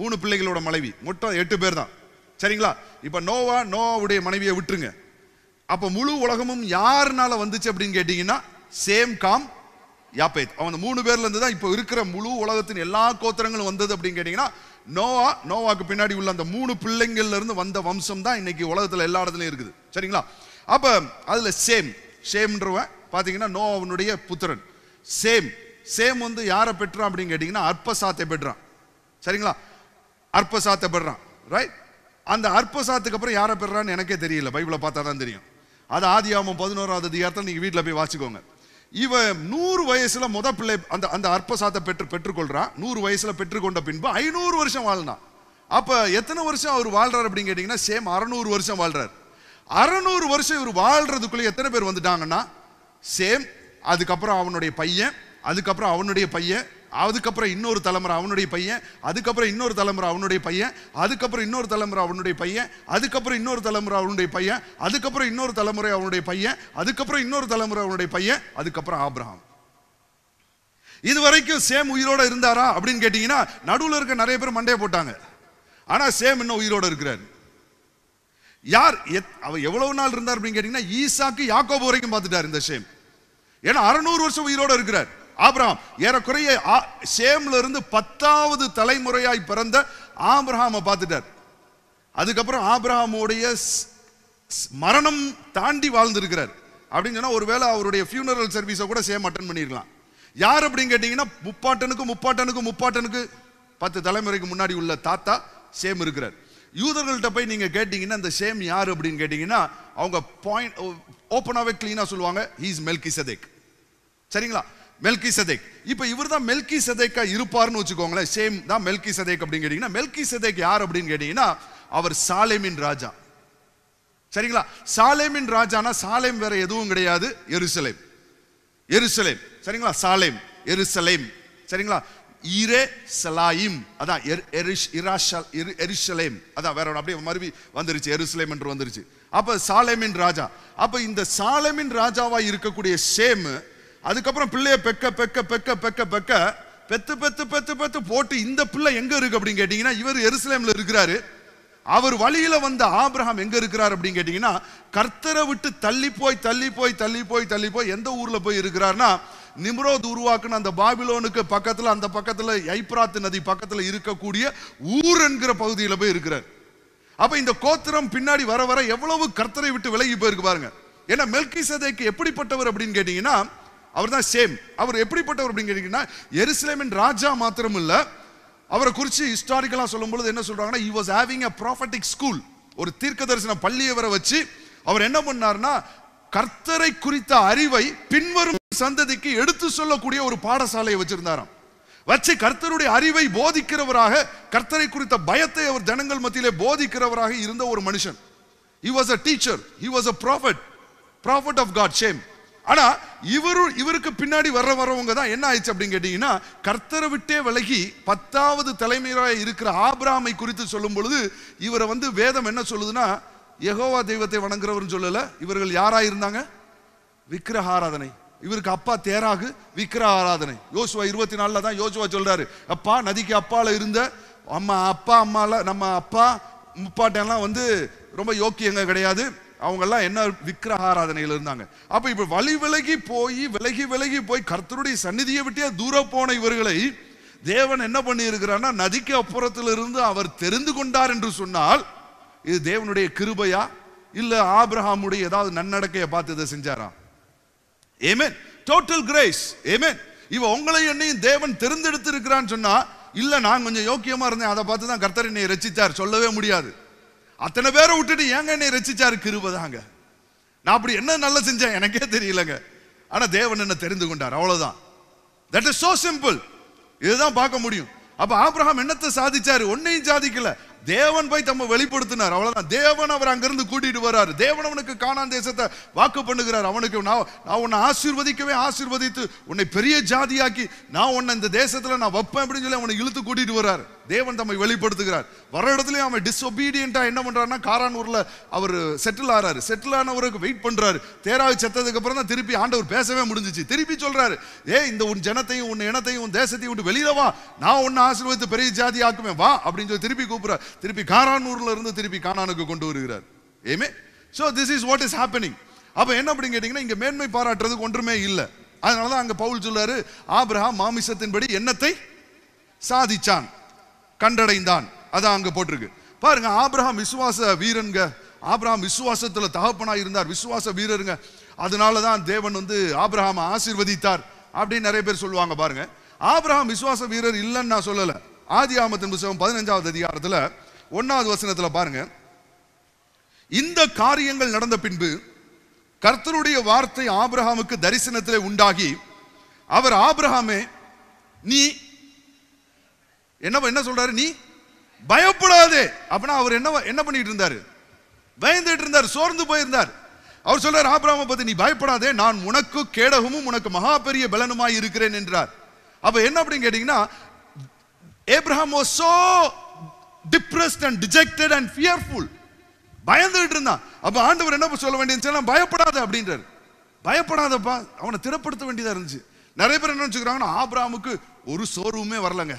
3 பிள்ளைகளோட மனைவி, மொத்தம் 8 பேர் தான். சரிங்களா? இப்ப நோவாவுடைய மனைவியை விட்டுருங்க. அப்ப முழு உலகமும் யாருனால வந்துச்சு அப்படின்னு கேட்டீங்கன்னா, சேம், காம், யாப்பேத். அவன் 3 பேர்ல இருந்து தான் இப்ப இருக்கிற முழு உலகத்தின் எல்லா கோத்திரங்களும் வந்தது அப்படின்னு கேட்டீங்கன்னா, நோவாக்கு பின்னாடி உள்ள அந்த 3 பிள்ளைங்கள்ல இருந்து வந்த வம்சம் தான் இன்னைக்கு உலகத்துல எல்லா இடத்துலயும் இருக்குது. சரிங்களா? அப்ப அதுல சேம்ன்றவன் பாத்தீங்கன்னா நோவாவுடைய புத்திரன். சேம் வந்து யாரை பெற்றான் அப்படின்னு கேட்டீங்கன்னா அர்பசாத்தை பெற்றான். சரிங்களா? அர்பசாத்தை பெறான். ரைட்? அந்த அர்பசாத்துக்கு அப்புறம் யாரை பெறான்னு எனக்கே தெரியல, பைபிளை பார்த்தா தான் தெரியும். அது ஆதியாகமம் 11வது அதிகாரத்தில் நீங்க வீட்டில் போய் வாசிக்கோங்க. இவன் 100 வயசுல முத பிள்ளை அந்த அர்பசாத்தை பெற்றுக்கொள்றான். 100 வயசுல பெற்றுக்கொண்ட பின்பு 500 வருஷம் வாழ்ந்தான். அப்ப எத்தனை வருஷம் அவர் வாழ்றாரு அப்படின்னு கேட்டீங்கன்னா சேம் 600 வருஷம் வாழ்றாரு. 600 வருஷம் இவர் வாழ்றதுக்குள்ள எத்தனை பேர் வந்துட்டாங்கன்னா சேம், அதுக்கப்புறம் அவனுடைய பையன், அதுக்கப்புறம் அவனுடைய பையன், அதுக்கப்புறம் இன்னொரு தலைமுறை அவனுடைய பையன், அதுக்கப்புறம் இன்னொரு தலைமுறை அவனுடைய பையன், அதுக்கப்புறம் இன்னொரு தலைமுறை அவனுடைய பையன், அதுக்கப்புறம் இன்னொரு தலைமுறை அவனுடைய பையன், அதுக்கப்புறம் இன்னொரு தலைமுறை அவனுடைய பையன், அதுக்கப்புறம் இன்னொரு தலைமுறை அவனுடைய பையன், அதுக்கப்புறம் ஆபிரகாம். இது வரைக்கும் சேம் உயிரோட இருந்தாரா அப்படின்னு கேட்டீங்கன்னா நடுவில் இருக்க நிறைய பேர் மண்டையை போட்டாங்க. ஆனா சேம் இன்னும் உயிரோட இருக்கிறார். யார் அவர் எவ்வளவு நாள் இருந்தார் அப்படின்னு கேட்டீங்கன்னா ஈசாக்கு யாக்கோபு வரைக்கும் பார்த்துட்டார் இந்த சேம். ஏன்னா 600 வருஷம் உயிரோட இருக்கிறார். ஆபிரகாம் ஏறக்குறைய சேம்ல இருந்து 10வது தலைமுறையாய் பிறந்த ஆபிரகாமை பார்த்துட்டார். அதுக்கப்புறம் ஆபிரகாமுடைய மரணம் தாண்டி வாழ்ந்திருக்கிறார். அப்படின்னு சொன்னா ஒருவேளை அவருடைய ஃபியூனரல் சர்வீஸை கூட சேம் அட்டன் பண்ணிருக்கலாம். யார் அப்படின்னு கேட்டீங்கன்னா முப்பாட்டனுக்கு 10 தலைமுறைக்கு முன்னாடி உள்ள தாத்தா சேம் இருக்கிறார். யூதர்கள்ட்ட போய் நீங்க கேட்டீங்கன்னா இந்த சேம் யார் அப்படின்னு கேட்டீங்கன்னா அவங்க பாயிண்ட் ஓப்பனாவே கிளீனா சொல்லுவாங்க, ஹி இஸ் மெல்கிசெதேக். சரிங்களா? மெல்கிசெதேக். இப்போ இவர் தான் மெல்கிசெதேக்கா இருப்பார்னு வச்சுக்கோங்களேன். சேம் தான் மெல்கிசெதேக் அப்படின்னு கேட்டீங்கன்னா மெல்கிசெதேக் யார் அப்படின்னு கேட்டீங்கன்னா அவர் சாலேமின் ராஜா. சரிங்களா? சாலேமின் ராஜானா சாலேம் வேற எதுவும் கிடையாது, எருசலேம். சரிங்களா? சாலேம் எருசலேம். சரிங்களா? இரேசலாயிம் அதான் எருசலேம், அதான் வேற அப்படியே மறுபடி வந்துருச்சு, எருசலேம் என்று வந்துருச்சு. அப்ப சாலேமின் ராஜா. அப்ப இந்த சாலேமின் ராஜாவா இருக்கக்கூடிய சேம் அதுக்கப்புறம் பிள்ளைய பெத்து போட்டு இந்த பிள்ளை எங்க இருக்கு அப்படின்னு கேட்டீங்கன்னா இவர் எருசலேம்ல இருக்கிறாரு. அவர் வழியில வந்த ஆபிரகாம் எங்க இருக்கிறார் அப்படின்னு கேட்டீங்கன்னா கர்த்தரை விட்டு தள்ளி போய் எந்த ஊர்ல போய் இருக்கிறார்னா நிம்ரோத் உருவாக்குன அந்த பாபிலோனுக்கு பக்கத்துல, அந்த பக்கத்துல ஐப்ராத் நதி பக்கத்துல இருக்கக்கூடிய ஊர் என்கிற பகுதியில் போய் இருக்கிறார். அப்ப இந்த கோத்திரம் பின்னாடி வர வர எவ்வளவு கர்த்தரை விட்டு விலகி போயிருக்கு பாருங்க. ஏன்னா மெல்கிசெதேக்கு எப்படிப்பட்டவர் அப்படின்னு கேட்டீங்கன்னா அவர் தான் சேம். அவர் எப்படிப்பட்டவர் அப்படின்னு கேட்டீங்கன்னா எருசலேமின் ராஜா மாத்திரம் இல்ல, அவரை குறித்து ஹிஸ்டாரிக்கலா சொல்லும் பொழுது என்ன சொல்றாங்கன்னா he was having a prophetic school, ஒரு தீர்க்கதரிசன பள்ளியை வர வச்சு அவர் என்ன பண்ணார்னா கர்த்தரை குறித்த அறிவை பின்வரும் சந்ததிக்கு எடுத்து சொல்லக்கூடிய ஒரு பாடசாலையை வச்சிருந்தாராம். வச்சு கர்த்தருடைய அறிவை போதிக்கிறவராக, கர்த்தரை குறித்த பயத்தை அவர் ஜனங்கள் மத்தியிலே போதிக்கிறவராக இருந்த ஒரு மனுஷன். he was a teacher, he was a prophet of God. shame. ஆனா இவருக்கு பின்னாடி வரவங்க தான் என்ன ஆயிடுச்சு அப்படின்னு கேட்டீங்கன்னா கர்த்தரை விட்டே விலகி 10வது தலைமுறையாக இருக்கிற ஆபிரகாமை குறித்து சொல்லும் பொழுது இவரை வந்து வேதம் என்ன சொல்லுதுன்னா யெகோவா தெய்வத்தை வணங்குறவர்னு சொல்லல, இவர்கள் யாரா இருந்தாங்க? விக்கிரக ஆராதனை. இவருக்கு அப்பா தேராகு விக்கிரக ஆராதனை. யோசுவா 24ல தான் யோசுவா சொல்றாரு, அப்பா நதிக்கு அப்பால இருந்த அம்மால நம்ம அப்பா முப்பாட்டெல்லாம் வந்து ரொம்ப யோக்கியங்க கிடையாது, அவங்க எல்லாம் என்ன விக்கிரக ஆராதனையில் இருந்தாங்க. அப்ப இப்ப விலகி போய் கர்த்தருடைய சந்நிதியை விட்டே தூர போன இவர்களை தேவன் என்ன பண்ணி இருக்கிறார்னா நதிக்கு அப்புறத்தில் இருந்து அவர் தெரிந்து கொண்டார் என்று சொன்னால் இது தேவனுடைய கிருபையா இல்ல ஆபிரகாமுடைய ஏதாவது நன்னடக்கையை பார்த்து இதை செஞ்சாரா? ஆமென். Total grace. ஆமென். இவ உங்களை என்னையும் தேவன் தெரிந்தெடுத்து இருக்கிறான்னு சொன்னா இல்ல நான் கொஞ்சம் யோக்கியமா இருந்தேன் அதை பார்த்து தான் கர்த்தர் என்னை ரட்சித்தார் சொல்லவே முடியாது. அத்தனை பேரை விட்டுட்டு ஏங்க என்னை ரட்சிச்சாரு? கிருபைதாங்க. நான் அப்படி என்ன நல்லா செஞ்சேன் எனக்கே தெரியலங்க, ஆனா தேவன் என்ன தெரிந்து கொண்டார், அவ்வளவுதான். That is so simple. இதுதான் பார்க்க முடியும். அப்ப ஆபிரகாம் என்னத்தை சாதிச்சாரு? ஒன்னையும் சாதிக்கல, தேவன் போய் தம்மை வெளிப்படுத்தினார், அவ்வளவுதான். தேவன் அவர் அங்கிருந்து கூட்டிட்டு வர்றாரு. தேவன் அவனுக்கு கானான் தேசத்தை வாக்கு பண்ணுகிறார். அவனுக்கு நான் உன்னை ஆசீர்வதித்து உன்னை பெரிய ஜாதியாக்கி நான் உன்னை இந்த தேசத்துல நான் வைப்பேன் அப்படின்னு சொல்லி அவனை இழுத்து கூட்டிட்டு வர்றாரு. தேவன் தம்மை வெளிப்படுத்துகிறார். வர இடத்துலயும் அவன் டிஸ்ஒபீடியன்டா என்ன பண்றாருன்னா காரான் ஊர்ல அவர் செட்டில் ஆறாரு. செட்டில் ஆனவருக்கு வெயிட் பண்றாரு. தேராவை செத்ததுக்கு அப்புறம் தான் திருப்பி ஆண்டவர் பேசவே முடிஞ்சிச்சு. திருப்பி சொல்றாரு, இந்த உன் ஜனத்தையும் உன் இனத்தையும் உன் தேசத்தையும் விட்டு வெளியில வா, நான் உன்னை ஆசீர்வதித்து பெரிய ஜாதி ஆக்குவேன் வா அப்படின்னு சொல்லி திருப்பி கூப்பிடுறார். திருப்பி காரானூர்ல இருந்து திருப்பி கானானுக்கு கொண்டு வருகிறார். ஏமே. So this is what is happening. அப்ப என்ன அப்படின்னு கேட்டீங்கன்னா இங்க மேன்மை பாராட்டுறதுக்கு ஒன்றுமே இல்லை. அதனாலதான் அங்க பவுல் சொல்றாரு ஆபிரகாம் மாமிசத்தின்படி எண்ணத்தை சாதிச்சான் கண்டடைந்தான். அதான் அங்க போட்டிருக்கு பாருங்க. ஆபிரகாம் விசுவாச வீரன்க. ஆபிரகாம் விசுவாசத்துல தகப்பனா இருந்தார், விசுவாச வீரருங்க. அதனாலதான் தேவன் ஆபிரகாமை ஆசீர்வதித்தார் அப்படின்னு நிறைய பேர் சொல்லுவாங்க. பாருங்க, ஆபிரகாம் விசுவாச வீரர் இல்லைன்னு நான் சொல்லல. ஆதியாகமத்தின் புத்தகம் 15வது அதிகாரத்துல 1வது வசனத்துல பாருங்க, இந்த காரியங்கள் நடந்த பின்பு கர்த்தருடைய வார்த்தை ஆபிரகாமுக்கு தரிசனத்திலே உண்டாகி, அவர் ஆபிரகாமே நீ என்ன சொல்றாரு, நீ பயப்படாதே. அப்படின்னா அவர் என்ன பண்ணிட்டு இருந்தாரு, பயந்துட்டு இருந்தார், சோர்ந்து போயிருந்தார். அவர் சொல்றாரு ஆபிரகாமை பத்தி, நீ பயப்படாதே, நான் உனக்கு கேடகமும் உனக்கு மகா பெரிய பலனுமாய் இருக்கிறேன் என்றார். அப்ப என்ன அப்படின்னு கேட்டீங்கன்னா, Abraham was so depressed and dejected and fearful. பயந்துட்டு இருந்தான். அப்ப ஆண்டவர் என்ன சொல்ல வேண்டியது, பயப்படாத அப்படின்றார். பயப்படாதப்பா, அவனை திடப்படுத்த வேண்டியதா இருந்துச்சு. நிறைய பேர் என்ன நினைச்சுக்கிறாங்கன்னா, ஆபிரகாமுக்கு ஒரு சோர்வுமே வரலங்க.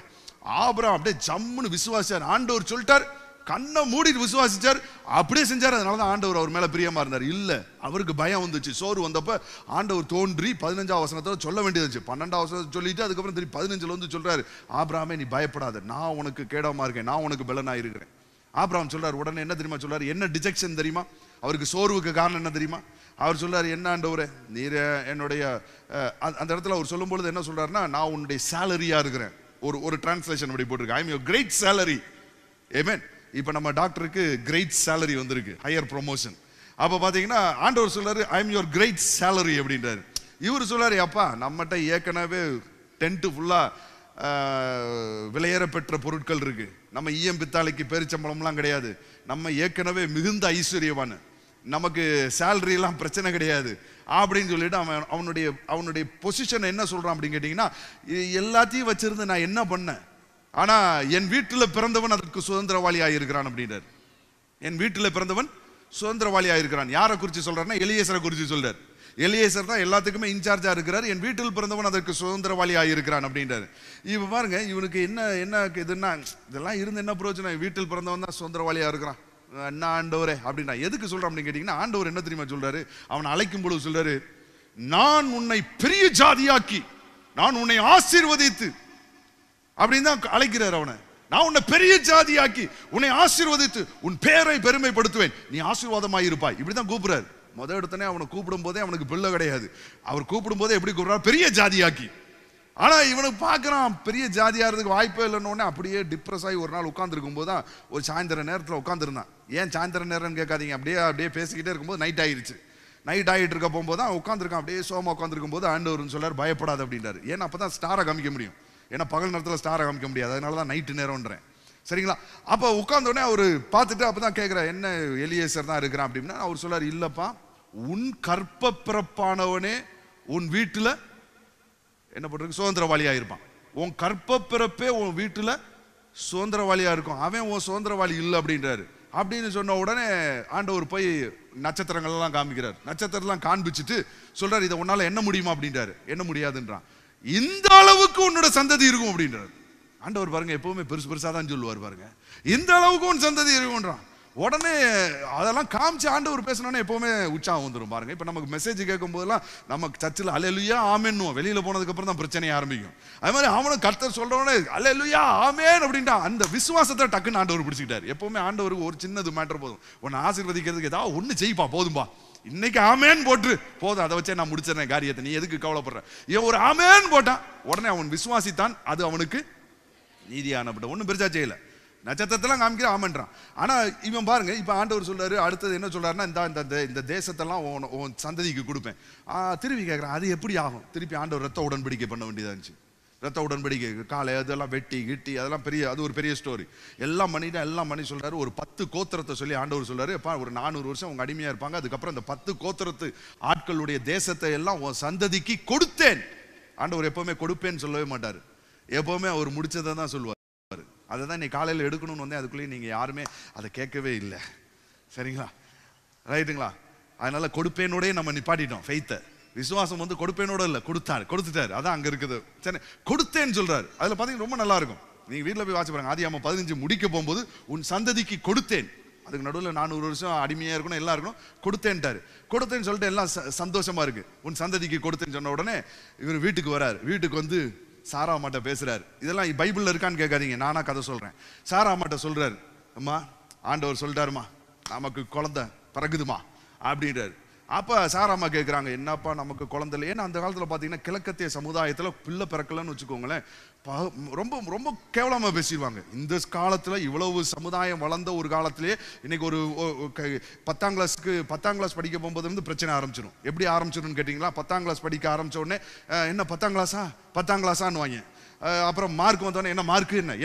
ஆபிரகாம் அப்படியே ஜம்முன்னு விசுவாசிச்சார். ஆண்டவர் சொல்லிட்டார், கண்ணை மூடிட்டு விசுவாசிச்சார், அப்படியே செஞ்சார். அதனாலதான் ஆண்டவர் அவர் மேல பிரியமா இருந்தார். இல்ல, அவருக்கு பயம் வந்துச்சு, சோறு வந்தப்ப ஆண்டவர் தோன்றி 15வது வசனத்துல சொல்ல வேண்டியது. 12வது வசனத்தை சொல்லிட்டு அதுக்கப்புறம் திருப்பி 15ல சொல்றாரு, ஆபிரகாமே நீ பயப்படாத, நான் உனக்கு கேடகமா இருக்கேன், நான் உனக்கு பலனா இருக்கிறேன். ஆபிரகாம் சொல்றாரு, உடனே என்ன தெரியுமா சொல்றாரு, என்ன டிஜெக்ஷன் தெரியுமா, அவருக்கு சோர்வுக்கு காரணம் என்ன தெரியுமா? அவர் சொல்றாரு, என்ன ஆண்டவரே நீர் என்னுடைய அந்த இடத்துல அவர் சொல்லும் பொழுது என்ன சொல்றாருன்னா, நான் உன்னுடைய சேலரியா இருக்கிறேன். ஒரு டிரான்ஸ்லேஷன் அப்படி போட்டிருக்கு, I am your great salary. Amen. இப்ப நம்ம டாக்டருக்கு கிரேட் சேலரி வந்திருக்கு, ஹையர் ப்ரொமோஷன். அப்ப பாத்தீங்கன்னா ஆண்டவர் சொல்றாரு, I am your great salary அப்படின்றாரு. இவர் சொல்றாரு, அப்பா நம்மகிட்ட ஏற்கனவே டென்ட் ஃபுல்லா விலையேற பெற்ற பொருட்கள் இருக்கு, நம்ம ஈயம் பித்தாளைக்கு பேரிச்சம்பளம்லாம் கிடையாது, நம்ம ஏற்கனவே மிகுந்த ஐஸ்வர்யவான், நமக்கு சேலரி எல்லாம் பிரச்சனை கிடையாது அப்படின்னு சொல்லிட்டு அவனுடைய பொசிஷன் என்ன சொல்றான் அப்படின்னு கேட்டீங்கன்னா, எல்லாத்தையும் வச்சிருந்து நான் என்ன பண்ணேன், ஆனா என் வீட்டில் பிறந்தவன் அதற்கு சுதந்திரவாளியா இருக்கிறான் அப்படின்றார். என் வீட்டில் பிறந்தவன் சுதந்திரவாளியா இருக்கிறான். யாரை குறித்து சொல்றாருன்னா, எலியேசரை குறித்து சொல்றார். எலியேசர் தான் எல்லாத்துக்குமே இன்சார்ஜா இருக்கிறார். என் வீட்டில் பிறந்தவன் அதற்கு சுதந்திரவாளியா இருக்கிறான் அப்படின்றாரு. இப்ப பாருங்க, இவனுக்கு என்ன இதுன்னா, இதெல்லாம் இருந்து என்ன பிரயோஜனம், வீட்டில் பிறந்தவன் தான் சுதந்திரவாளியா இருக்கிறான், என்ன ஆண்டவரே அப்படின்னா எதுக்கு சொல்றான் அப்படின்னு கேட்டீங்கன்னா, ஆண்டவர் என்ன தெரியுமா சொல்றாரு, அவன் அழைக்கும் பொழுது சொல்றாரு, நான் உன்னை பெரிய ஜாதியாக்கி நான் உன்னை ஆசீர்வதித்து அப்படின்னு தான் அழைக்கிறார். அவனை நான் உன்னை பெரிய ஜாதியாக்கி உன்னை ஆசீர்வதித்து உன் பேரை பெருமைப்படுத்துவேன், நீ ஆசீர்வாதமாய் இருப்பாய், இப்படிதான் கூப்பிடுறாரு. முதல் இடத்தனே அவனை கூப்பிடும் போதே அவனுக்கு பிள்ளை கிடையாது. அவர் கூப்பிடும் போதே எப்படி கூப்பிடுறாரு, பெரிய ஜாதியாக்கி. ஆனா இவனுக்கு பார்க்கறான் பெரிய ஜாதியாகிறதுக்கு வாய்ப்பே இல்லைன்னு அப்படியே டிப்ரெஸ் ஆகி ஒரு நாள் உட்கார்ந்துருக்கும் போது தான், ஒரு சாயந்தர நேரத்தில் உட்காந்துருந்தான். ஏன் சாயந்தர நேரம்னு கேட்காதீங்க, அப்படியே பேசிக்கிட்டே இருக்கும்போது நைட் ஆயிடுச்சு. நைட் ஆகிட்டு இருக்க போகும்போது தான் உட்காந்துருக்கான், அப்படியே சோமா உட்காந்துருக்கும் போது ஆண்டவர்னு சொல்றாரு, பயப்படாது அப்படின்றாரு. ஏன்னா அப்பதான் ஸ்டாரை காமிக்க முடியும், ஏன்னா பகல் நேரத்தில் ஸ்டாரை காமிக்க முடியாது, அதனால தான் நைட்டு நேரம்ன்றேன். சரிங்களா? அப்போ உட்கார்ந்தோடனே அவர் பார்த்துட்டு அப்பதான் கேட்குறாரு, என்ன எலியேசர் தான் இருக்கிறான் அப்படின்னா, அவர் சொல்றாரு, இல்லப்பா உன் கற்ப பிறப்பானவனே உன் வீட்டுல என்ன பண்றது சுதந்திரவாளியா இருப்பான். உன் கற்ப பிறப்பே உன் வீட்டுல சுதந்திரவாளியா இருக்கும், அவன் உன் சுதந்திரவாளி இல்லை அப்படின்றாரு. அப்படின்னு சொன்ன உடனே ஆண்டவர் போய் நட்சத்திரங்கள் எல்லாம் காமிக்கிறார். நட்சத்திரம்லாம் காண்பிச்சுட்டு சொல்றாரு, இதை உன்னால என்ன முடியுமா அப்படின்றாரு. என்ன முடியாதுன்றான். இந்த அளவுக்கு உன்னோட சந்ததி இருக்கும் அப்படின்றாரு. ஆண்டவர் பாருங்க எப்பவுமே பெருசு பெருசா தான் சொல்லுவார். பாருங்க இந்த அளவுக்கு உன் சந்ததி இருக்கும்ன்றான். உடனே அதெல்லாம் காமிச்சு ஆண்டவர் பேசணும்னா எப்பவுமே உற்சாகம் வந்துடும். பாருங்க இப்ப நமக்கு மெசேஜ் கேட்கும் போதெல்லாம் நமக்கு சர்ச்சில் அல்லேலூயா ஆமென்னுவோம், வெளியில போனதுக்கு அப்புறம் தான் பிரச்சனையை ஆரம்பிக்கும். அது மாதிரி அவனும் கர்த்தர் சொல்றவனே அல்லேலூயா ஆமென் அப்படின்ட்டா அந்த விசுவாசத்தை டக்குன்னு ஆண்டவர் பிடிச்சிக்கிட்டாரு. எப்பவுமே ஆண்டவருக்கு ஒரு சின்னது மேட்டர் போதும், உன்னை ஆசீர்வதிக்கிறதுக்கு ஏதாவது ஒண்ணு செய்ப்பா, போதும்பா, இன்னைக்கு ஆமேன் போட்டு போதும், அதை வச்சே நான் முடிச்சிடறேன் காரியத்தை, நீ எதுக்கு கவலைப்படுற. இவன் ஒரு ஆமேன் போட்டான், உடனே அவன் விசுவாசித்தான், அது அவனுக்கு நீதியானப்பட்ட. ஒன்றும் பெருசா செய்யல, நட்சத்திரத்தெல்லாம் காமிக்கிற ஆமன்றான். ஆனா இவன் பாருங்க இப்ப ஆண்டவர் சொல்றாரு, அடுத்தது என்ன சொல்றாருன்னா, இந்த தேசத்தெல்லாம் உன் சந்ததிக்கு கொடுப்பேன். திருப்பி கேட்கறான், அது எப்படி ஆகும்? திருப்பி ஆண்டவர் ரத்த உடன்படிக்கை பண்ண வேண்டியதா இருந்துச்சு. ரத்த உடன்படிக்கை காலை அதெல்லாம் வெட்டி கிட்டி அதெல்லாம் பெரிய, அது ஒரு பெரிய ஸ்டோரி. எல்லாம் பண்ணி சொல்றாரு, ஒரு 10 கோத்திரத்தை சொல்லி ஆண்டவர் சொல்றாரு, ஒரு 400 வருஷம் அவங்க அடிமையா இருப்பாங்க, அதுக்கப்புறம் இந்த 10 கோத்திரத்து ஆட்களுடைய தேசத்தை எல்லாம் உன் சந்ததிக்கு கொடுத்தேன். ஆண்டவர் எப்பவுமே கொடுப்பேன்னு சொல்லவே மாட்டாரு, எப்பவுமே அவர் முடிச்சதை தான் சொல்லுவார். அதை தான் நீ காலையில் எடுக்கணும்னு வந்தேன், அதுக்குள்ளேயே நீங்க யாருமே அதை கேட்கவே இல்லை. சரிங்களா? ரைட்டுங்களா? அதனால கொடுப்பேனோடே நம்ம நிப்பாட்டிட்டோம் ஃபெய்த்தை. விசுவாசம் கொடுப்பேனோட இல்லை, கொடுத்துட்டாரு. அதான் அங்க இருக்குது. சரி, கொடுத்தேன்னு சொல்றாரு. அதுல பாத்தீங்கன்னா ரொம்ப நல்லா இருக்கும். நீங்க வீட்டுல போய் வாசி பாருங்க. ஆதியாகமம் 15 முடிக்க போகும்போது உன் சந்ததிக்கு கொடுத்தேன், அதுக்கு நடுவில் 400 வருஷம் அடிமையா இருக்கணும், எல்லாம் இருக்கணும், கொடுத்தேன்ட்டாரு. கொடுத்தேன்னு சொல்லிட்டு எல்லாம் சந்தோஷமா இருக்கு. உன் சந்ததிக்கு கொடுத்தேன்னு சொன்ன உடனே இவர் வீட்டுக்கு வராரு. வீட்டுக்கு வந்து சாரா அம்மாட்ட பேசுறாரு. இதெல்லாம் பைபிள்ல இருக்கான்னு கேட்காதீங்க, நானா கதை சொல்றேன். சாரா அம்மாட்ட சொல்றாரு, அம்மா ஆண்டவர் சொல்லிட்டாருமா, நமக்கு குழந்தை பிறகுதுமா அப்படின்றாரு. அப்போ சாராம்மா கேட்குறாங்க, என்னப்பா நமக்கு குழந்தை இல்லை. ஏன்னா அந்த காலத்தில் பார்த்தீங்கன்னா கிழக்கத்திய சமுதாயத்தில் பிள்ளை பிறக்கலன்னு வச்சுக்கோங்களேன், ரொம்ப ரொம்ப கேவலமாக பேசிடுவாங்க. இந்த காலத்தில் இவ்வளவு சமுதாயம் வளர்ந்த ஒரு காலத்திலேயே இன்னைக்கு ஒரு 10ஆம் கிளாஸ் படிக்க போகும்போது வந்து பிரச்சனை ஆரம்பிச்சிடும். எப்படி ஆரம்பிச்சிடும்னு கேட்டிங்களா, 10ஆம் கிளாஸ் படிக்க ஆரம்பித்த உடனே என்ன 10ஆம் கிளாஸான்னு வாங்க. அப்புறம் மார்க் வந்தோடனே என்ன மார்க்குன்னு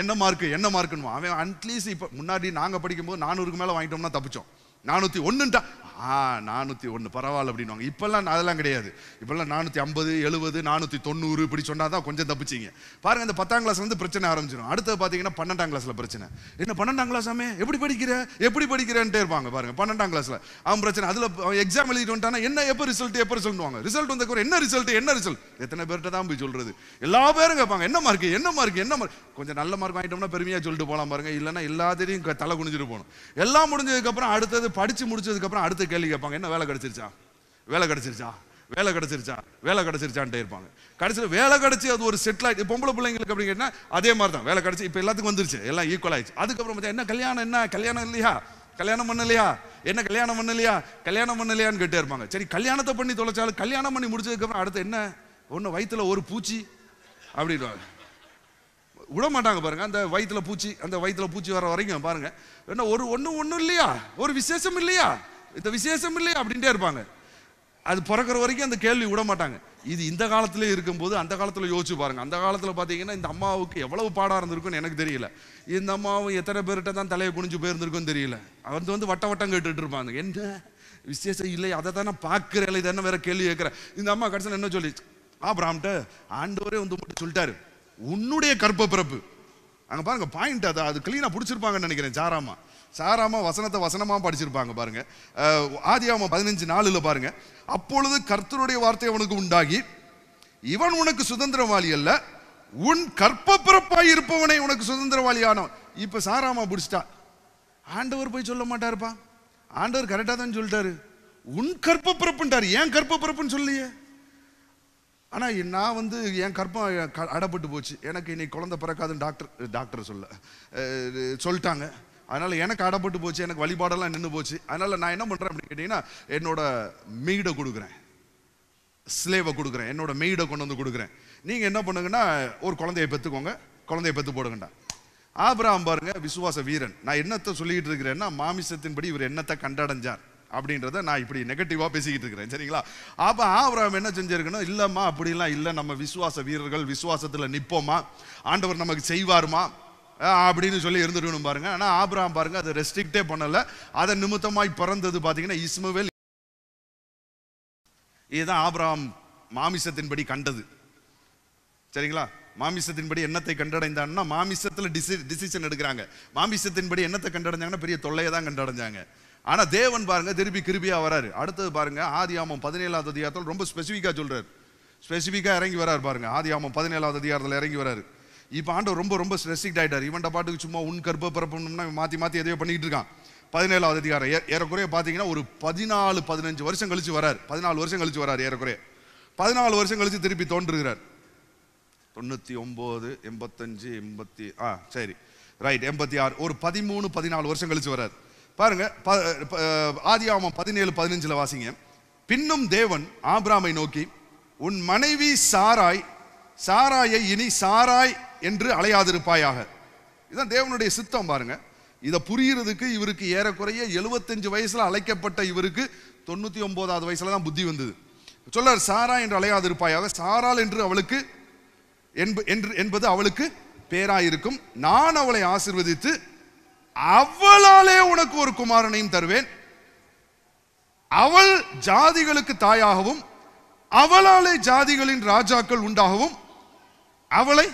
அவன். அட்லீஸ்ட் இப்போ முன்னாடி நாங்கள் படிக்கும்போது 400க்கு மேலே வாங்கிட்டோம்னா தப்பிச்சோம். 401 401 பரவாயில்ல அப்படின்வாங்க. இப்பெல்லாம் அதெல்லாம் கிடையாது. இப்பெல்லாம் 450 70 490 இப்படி சொன்னாதான் கொஞ்சம் தப்பிச்சிங்க. பாருங்க, இந்த 10ஆம் கிளாஸ் வந்து பிரச்சனை ஆரம்பிச்சிடும். அடுத்தது பார்த்தீங்கன்னா 12ஆம் கிளாஸ்ல பிரச்சனை. என்ன 12ஆம் கிளாஸாமே எப்படி படிக்கிறேன்ட்டே இருப்பாங்க. பாருங்க 12ஆம் கிளாஸ்ல அவன் பிரச்சனை. அதுல எக்ஸாம் எழுதிட்டு வந்துட்டானா என்ன எப்போ ரிசல்ட் ரிசல்ட் வந்த என்ன ரிசல்ட் எத்தனை பேர்கிட்ட தான் போய் சொல்றது. எல்லா பேரும் கேட்பாங்க என்ன மார்க். கொஞ்சம் நல்ல மார்க் வாங்கிட்டோம்னா பெருமையா சொல்லிட்டு போலாம் பாருங்க. இல்லைன்னா எல்லாத்தையும் தலை குனிஞ்சிட்டு போகணும். எல்லாம் முடிஞ்சதுக்கு அப்புறம் அடுத்தது படிச்சு முடிச்சதுக்கு அப்புறம் அடுத்த கேள்வி கேட்பாங்க, என்ன வேலை கிடைச்சிருச்சான்ட்டே இருப்பாங்க. கடைசியில் வேலை கிடைச்சி அது ஒரு செட்டில் ஆயிடுச்சு. பொம்பளை பிள்ளைங்களுக்கு அப்படி கேட்டா அதே மாதிரி தான், வேலை கிடைச்சி இப்போ எல்லாத்துக்கும் வந்துருச்சு, எல்லாம் ஈக்குவல் ஆயிடுச்சு. அதுக்கப்புறம் என்ன கல்யாணம் இல்லையா, கல்யாணம் பண்ணலையான்னு கேட்டே இருப்பாங்க. சரி, கல்யாணத்தை பண்ணி தொலைச்சாலும் கல்யாணம் பண்ணி முடிச்சதுக்கு அப்புறம் அடுத்து என்ன, ஒன்று வயிற்றுல ஒரு பூச்சி அப்படின்வாங்க, விட மாட்டாங்க பாருங்க. அந்த வயிற்றுல பூச்சி வர வரைக்கும் பாருங்க, என்ன ஒன்றும் இல்லையா, ஒரு விசேஷம் இல்லையா, இந்த விசேஷம் இல்லையா அப்படின்ட்டே இருப்பாங்க. அது பிறக்கிற வரைக்கும் அந்த கேள்வி விட மாட்டாங்க. இது இந்த காலத்திலே இருக்கும்போது அந்த காலத்தில் யோசிச்சு பாருங்க. அந்த காலத்தில் பார்த்தீங்கன்னா இந்த அம்மாவுக்கு எவ்வளவு பாடாக இருந்திருக்குன்னு எனக்கு தெரியல. இந்த அம்மாவும் எத்தனை பேர்கிட்ட தான் தலையை குனிஞ்சு போயிருந்திருக்குன்னு தெரியல. வந்து வட்டம் கேட்டுட்டு இருப்பாங்க, என்ன விசேஷம் இல்லை, அதை தானே பார்க்குறேன், இது என்ன வேற கேள்வி கேட்குறேன். இந்த அம்மா கடைசியில் என்ன சொல்லி ஆபிரகாம்கிட்ட ஆண்டவரே வந்து மட்டும் சொல்லிட்டாரு, உன்னுடைய கற்ப பிறப்பு. அங்கே பாருங்க பாயிண்ட், அது கிளீனாக பிடிச்சிருப்பாங்கன்னு நினைக்கிறேன். சாராமா வசனமா படிச்சிருப்பாங்க பாருங்க. ஆதியாகமம் 15:4 பாருங்க, அப்பொழுது கர்த்தருடைய வார்த்தை அவனுக்கு உண்டாகி, இவன் உனக்கு சுதந்திரவாளி அல்ல, உன் கற்ப பிறப்பாய் இருப்பவனை உனக்கு சுதந்திரவாளியானவன். இப்ப சாராமா பிடிச்சிட்டா. ஆண்டவர் போய் சொல்ல மாட்டாருப்பா, ஆண்டவர் கரெக்டா தான் சொல்லிட்டாரு, உன் கற்ப பிறப்புன்ட்டாரு, ஏன் கற்ப பிறப்புன்னு சொல்லியே. ஆனா நான் வந்து என் கற்பம் அடப்பட்டு போச்சு, எனக்கு இன்னைக்கு குழந்தை பிறக்காதுன்னு டாக்டர் சொல்லிட்டாங்க. அதனால எனக்கு அடப்பட்டு போச்சு, எனக்கு வழிபாடெல்லாம் நின்று போச்சு. அதனால நான் என்ன பண்றேன் அப்படின்னு கேட்டீங்கன்னா, என்னோட மெய்டை கொடுக்குறேன், ஸ்லேவை கொடுக்குறேன், என்னோட மெய்டை கொண்டு வந்து கொடுக்குறேன். நீங்க என்ன பண்ணுங்கன்னா, ஒரு குழந்தையை பெற்றுக்கோங்க, குழந்தையை பெற்று போடுங்கண்டா. ஆபிரகாம் பாருங்க விசுவாச வீரன். நான் என்னத்தை சொல்லிட்டு இருக்கிறேன்னா, மாமிசத்தின்படி இவர் என்னத்தை கண்டடைஞ்சார் அப்படின்றத நான் இப்படி நெகட்டிவா பேசிக்கிட்டு இருக்கிறேன், சரிங்களா? அப்ப ஆபிரகாம் என்ன செஞ்சிருக்கணும், இல்லம்மா அப்படிலாம் இல்லை, நம்ம விசுவாச வீரர்கள், விசுவாசத்துல நிப்போமா, ஆண்டவர் நமக்கு செய்வாருமா அப்படின்னு சொல்லி இருந்துருக்கணும் பாருங்க. ஆனா ஆபிரகாம் பாருங்க அதை ரெஸ்ட்ரிக்டே பண்ணல. அதை நிமித்தமாய் பிறந்தது பாத்தீங்கன்னா இஸ்மவேல். இதுதான் ஆபிரகாம் மாமிசத்தின்படி கண்டது, சரிங்களா? மாமிசத்தின்படி என்னத்தை கண்டடைந்தான்னா, மாமிசத்துல டிசிஷன் எடுக்கிறாங்க. மாமிசத்தின்படி என்னத்தை கண்டடைஞ்சாங்கன்னா பெரிய தொல்லையை தான் கண்டடைஞ்சாங்க. ஆனா தேவன் பாருங்க திருப்பி கிருபியா வராரு. அடுத்தது பாருங்க ஆதியாகமம் 17ஆவது அதிகாரத்தில் ரொம்ப ஸ்பெசிஃபிக்கா சொல்றாரு, ஸ்பெசிஃபிக்கா இறங்கி வராரு பாருங்க. ஆதியாகமம் 17ஆவது அதிகாரத்தில் இறங்கி வராரு. இப்போ ஆண்டவர் ரொம்ப ரெஸ்ட்ரிக்ட் ஆயிட்டார். இவன்ட பாட்டுக்கு சும்மா உன் கற்ப பிறப்புன்னா மாத்தி எதையோ பண்ணிட்டு இருக்கான். 17ஆவது அதிகாரம் ஏறக்குறைய பார்த்தீங்கன்னா ஒரு 14-15 வருஷம் கழிச்சு வராரு. 14 வருஷம் கழிச்சு வராரு. ஏறக்குறைய 14 வருஷம் கழிச்சு திருப்பி தோன்றுகிறார். 99 85 80 சரி ரைட் 86 ஒரு 13-14 வருஷம் கழிச்சு வராரு பாருங்க. ஆதியாகமம் 17-15 வாசிங்க. பின்னும் தேவன் ஆபிரகாமை நோக்கி, உன் மனைவி சாராயை இனி சாராய் என்று அழையாதிருப்பாயாக. இதுதான் தேவனுடைய சித்தம் பாருங்க. இதை புரியுறதுக்கு இவருக்கு ஏறக்குறைய 75 வயசுல அழைக்கப்பட்ட இவருக்கு 99வது வயசுல தான் புத்தி வந்தது. சொல்றார், சாரா என்று அழையாதிருப்பாயாக, சாரால் என்று அவளுக்கு என்பது அவளுக்கு பேராயிருக்கும், நான் அவளை ஆசீர்வதித்து அவளாலே உனக்கு ஒரு குமாரனையும் தருவேன், அவள் ஜாதிகளுக்கு தாயாகவும் அவளாலே ஜாதிகளின் ராஜாக்கள் உண்டாகவும் அவளை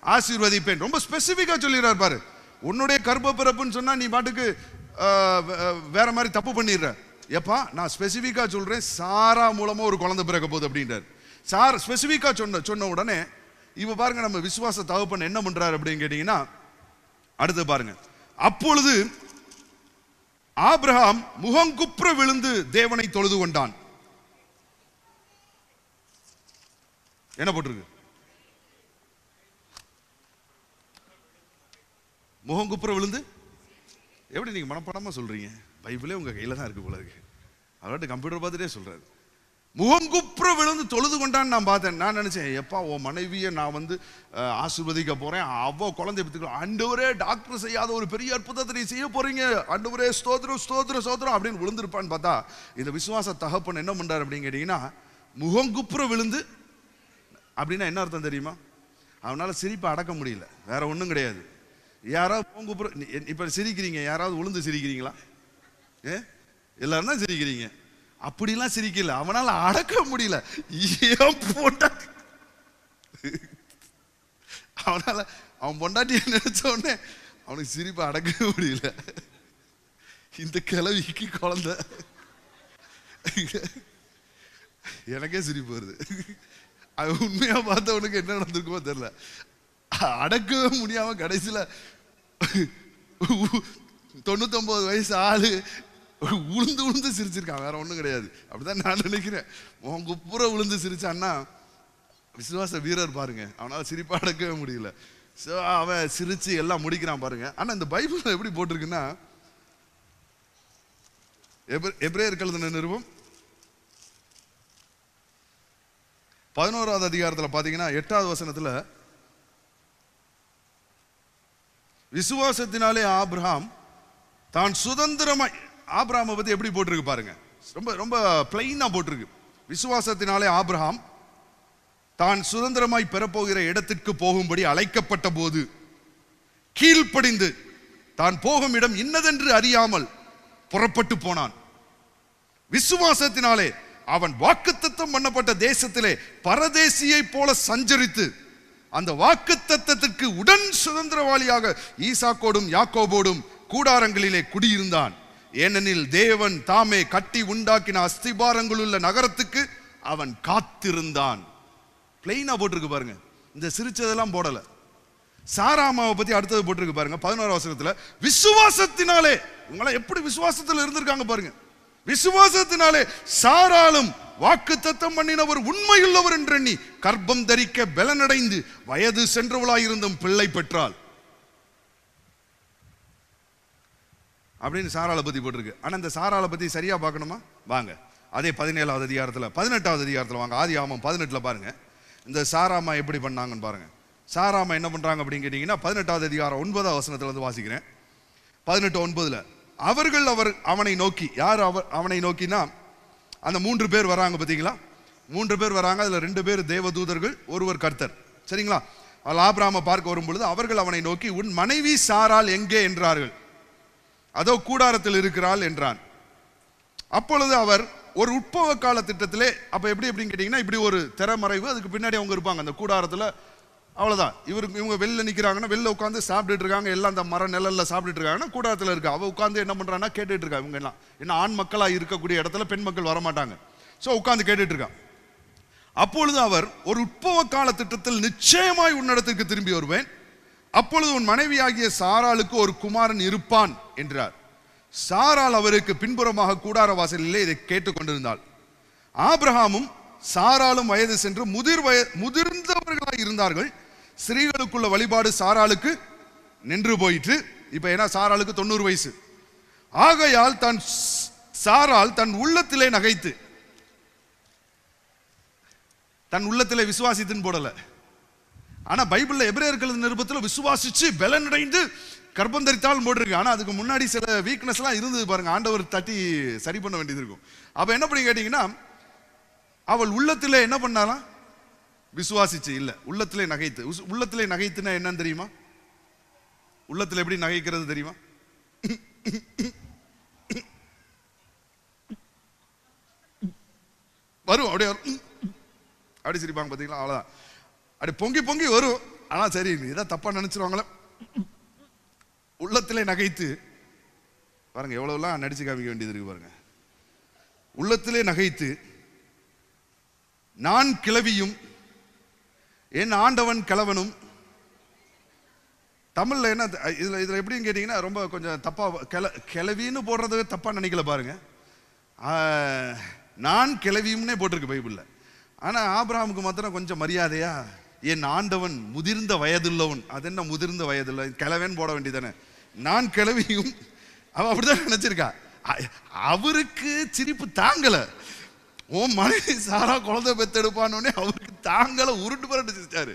ஆசீர்வதிப்பேன். ரொம்ப ஸ்பெசிபிக்கா சொல்லிடுறார் பாரு. உன்னுடைய கர்ப்ப பிறப்புன்னு சொன்னா நீ பாட்டுக்கு வேற மாதிரி தப்பு பண்ணிடுற. எப்பா நான் ஸ்பெசிபிக்கா சொல்றேன், சாரா மூலமா ஒரு குழந்தை பிறக்க போகுது அப்படின்றார். ஸ்பெசிபிக்கா சொன்ன உடனே இப்ப பாருங்க நம்ம விசுவாச தகப்பன் என்ன பண்றாரு அப்படின்னு கேட்டீங்கன்னா, அடுத்து பாருங்க. அப்பொழுது ஆபிரகாம் முகங்குப்புற விழுந்து தேவனை தொழுது கொண்டான். என்ன போட்டிருக்கு? முகங்குப்புற விழுந்து. எப்படி நீங்க மனப்பாடமா சொல்றீங்க? பைபிளே உங்க கையில தான் இருக்கு போல இருக்கு. அவர்கிட்ட கம்ப்யூட்டர் பார்த்துட்டே சொல்றாரு. முகங்குப்புற விழுந்து தொழுது கொண்டான்னு நான் பார்த்தேன். நான் நினைச்சேன், எப்பா உன் மனைவியை நான் வந்து ஆசீர்வதிக்க போறேன், அவ குழந்தை பெற்றுக்கலாம், ஆண்டவரே டாக்டர் செய்யாத ஒரு பெரிய அற்புதத்தை நீ செய்ய போறீங்க, ஆண்டவரே ஸ்தோத்திரம் ஸ்தோத்திரம் ஸ்தோத்திரம் அப்படின்னு விழுந்திருப்பான்னு பார்த்தா, இந்த விசுவாச தகப்பன் என்ன பண்றாரு அப்படின்னு கேட்டீங்கன்னா, முகங்குப்புற விழுந்து. அப்படின்னா என்ன அர்த்தம் தெரியுமா? அவனால சிரிப்பை அடக்க முடியல, வேற ஒன்றும் கிடையாது. யாராவது முகங்குப்புற, இப்ப சிரிக்கிறீங்க, யாராவது விழுந்து சிரிக்கிறீங்களா? எல்லாரும் தான் சிரிக்கிறீங்க. அப்படிலாம் சிரிக்கல, அவனால அடக்க முடியல. ஏன் பொண்டாட்டி, அவனால அவன் பொண்டாட்டியை நினைச்ச உடனே அவனுக்கு சிரிப்பை அடக்க முடியல. இந்த கிழவிக்கு குழந்தை, எனக்கே சிரிப்பு வருது. அது உண்மையா பார்த்தவனுக்கு என்ன நடந்திருக்குமோ தெரியல. அடக்கவே முடியாம கடைசியில 99 வயசு ஆளு உளுந்து உளுந்து சிரிச்சிருக்கான், வேற ஒன்றும் கிடையாது. அப்படிதான் நான் நினைக்கிறேன். உங்க புற உளுந்து சிரிச்சான்னா விசுவாச வீரர் பாருங்க, அவனால சிரிப்பா அடக்கவே முடியல. ஸோ அவன் சிரிச்சு எல்லாம் முடிக்கிறான் பாருங்க. ஆனா இந்த பைபிள் எப்படி போட்டிருக்குன்னா, எபிரேயர் எழுதின நிருபம் 11வது அதிகாரத்தில் பார்த்தீங்கன்னா 8வது வசனத்துல, விசுவாசத்தினாலே ஆபிரகாம் தான் சுதந்திரமாய், ஆபிரகாமை பத்தி எப்படி போட்டிருக்கு பாருங்க, ரொம்ப ரொம்ப பிளைனா போட்டிருக்கு. விசுவாசத்தினாலே ஆபிரகாம் தான் சுதந்திரமாய் பெறப்போகிற இடத்திற்கு போகும்படி அழைக்கப்பட்ட போது கீழ்ப்படிந்து தான் போகும் இடம் இன்னதென்று அறியாமல் புறப்பட்டு போனான். விசுவாசத்தினாலே அவன் வாக்குத்தத்தம் பண்ணப்பட்ட தேசத்திலே பரதேசியை போல சஞ்சரித்து அந்த வாக்குத்தத்தத்திற்கு உடன் சுதந்திரவாளியாக ஈசாக்கோடும் யாக்கோபோடும் கூடாரங்களிலே குடியிருந்தான். ஏனெனில் தேவன் தாமே கட்டி உண்டாக்கின அஸ்திபாரங்கள் உள்ள நகரத்துக்கு அவன் காத்திருந்தான். பிளைனா போட்டிருக்கு பாருங்க, இந்த சிரிச்சதெல்லாம் போடல. சாராமாவை பத்தி அடுத்தது போட்டிருக்கு பாருங்க 11வது வசனத்துல, விசுவாசத்தினாலே, இவங்க எப்படி விசுவாசத்தில் இருந்திருக்காங்க பாருங்க. விசுவாசத்தினாலே சாராளும் வாக்குத்தத்தம் பண்ணினவர் உண்மையுள்ளவர் என்றெண்ணி கர்ப்பம் தரிக்க பலனடைந்து வயது சென்றவளாயிருந்தும் பிள்ளை பெற்றாள் அப்படின்னு சாராளை பத்தி போட்டிருக்கு. ஆனா இந்த சாராளை பத்தி சரியா பார்க்கணுமா? வாங்க அதே 17வது அதிகாரத்துல 18வது அதிகாரத்துல வாங்க, ஆதியாகமம் 18ல பாருங்க இந்த சாராமா எப்படி பண்ணாங்கன்னு பாருங்க. சாராமா என்ன பண்றாங்க அப்படின்னு கேட்டீங்கன்னா, 18வது அதிகாரம் 9வது வசனத்துல இருந்து வாசிக்கிறேன். 18:9, அவர்கள் அவனை நோக்கி, யார் அவனை நோக்கினா அந்த 3 பேர் வராங்க பார்த்தீங்களா, 3 பேர் வராங்க. அதுல 2 பேர் தேவதூதர்கள், ஒருவர் கர்த்தர், சரிங்களா? ஆபிரகாமை பார்க்க வரும் பொழுது அவர்கள் அவனை நோக்கி, உன் மனைவி சாராள் எங்கே என்றார்கள். அதோ கூடாரத்தில் இருக்கிறாள் என்றான். அப்பொழுது அவர் ஒரு உட்பவ கால திட்டத்திலே, அப்ப எப்படி எப்படின்னு கேட்டீங்கன்னா, இப்படி ஒரு திறமறைவு, அதுக்கு பின்னாடி அவங்க இருப்பாங்க அந்த கூடாரத்துல, அவ்வளவுதான். இவங்க வெளில நிக்கிறாங்கன்னா, வெளில உட்காந்து சாப்பிட்டுட்டு இருக்காங்க, எல்லாம் அந்த மர நிழல்ல சாப்பிட்டுட்டு இருக்காங்கன்னா கூடாரத்துல இருக்கு. அவ உட்காந்து என்ன பண்றான்னா கேட்டுட்டு இருக்கா. இவங்க எல்லாம் என்ன ஆண் மக்களா இருக்கக்கூடிய இடத்துல பெண் மக்கள் வரமாட்டாங்க. சோ உட்காந்து கேட்டுட்டு இருக்கா. அப்பொழுது அவர், ஒரு உட்பவ கால திட்டத்தில் நிச்சயமாய் உன்னிடத்திற்கு திரும்பி வருவேன், அப்பொழுது உன் மனைவியாகிய சாராளுக்கு ஒரு குமாரன் இருப்பான் என்றார். சாராள் அவருக்கு பின்புறமாக கூடார வாசலிலே இதை கேட்டுக்கொண்டிருந்தாள். ஆபிரகாமும் சாராளும் வயது சென்று முதிர்ந்தவர்களாய் இருந்தார்கள். ஸ்திரீகளுக்குள்ள வழிபாடு சாராளுக்கு நின்று போயிற்று. இப்ப ஏன்னா சாராளுக்கு 90 வயசு. ஆகையால் சாராள் தன் உள்ளத்திலே நகைத்து, தன் உள்ளத்திலே விசுவாசித்துன்னு போடல, ஆனா பைபிள்ல எபிரேயர் நிருபத்தில் விசுவாசிச்சு பலனடைந்து கர்ப்பம் தரித்தால் போட்டிருக்கு. ஆனா அதுக்கு முன்னாடி சில வீக்னஸ் எல்லாம் இருந்தது பாருங்க, ஆண்டவர் தட்டி சரி பண்ண வேண்டியது இருக்கும். அப்ப என்ன பண்ணி கேட்டீங்கன்னா, அவள் உள்ளத்திலே என்ன பண்ணாலாம், விசுவாசிச்சு இல்ல, உள்ளத்திலே நகைத்து. உள்ளத்திலே நகைத்துனா என்னன்னு தெரியுமா? உள்ளத்துல எப்படி நகைக்கிறது தெரியுமா? வரும் அப்படியே வரும், அப்படி சிரிப்பாங்க பாத்தீங்களா, அவ்வளவுதான். அப்படி பொங்கி பொங்கி வரும். ஆனா சரி, இதான் தப்பா நினைச்சிருவாங்களே. உள்ளத்திலே நகைத்து பாருங்க, எவ்வளவுலாம் நடிச்சு காமிக்க வேண்டியது இருக்கு பாருங்க. உள்ளத்திலே நகைத்து, நான் கிழவியும் என் ஆண்டவன் கிழவனும். தமிழ்ல என்ன இதுல எப்படின்னு கேட்டீங்கன்னா, ரொம்ப கொஞ்சம் தப்பா கிழவின்னு போடுறது தப்பா நினைக்கல பாருங்க. நான் கிழவியும்னே போட்டிருக்கு பைபிள்ல. ஆனா ஆபிரகாமுக்கு மாத்திரம் கொஞ்சம் மரியாதையா, என் ஆண்டவன் முதிர்ந்த வயதுள்ளவன். அது என்ன முதிர்ந்த வயதுள்ள, கிழவன் போட வேண்டியதானே. நான் கிழவியும், அவ அப்படிதான் நினைச்சிருக்கா. அவருக்கு சிரிப்பு தாங்கல. உன் மனைவி சாரா குழந்தை பெத்தெடுப்பானோடனே அவருக்கு தாங்கல, உருட்டு பரட்டு சிரிச்சாரு.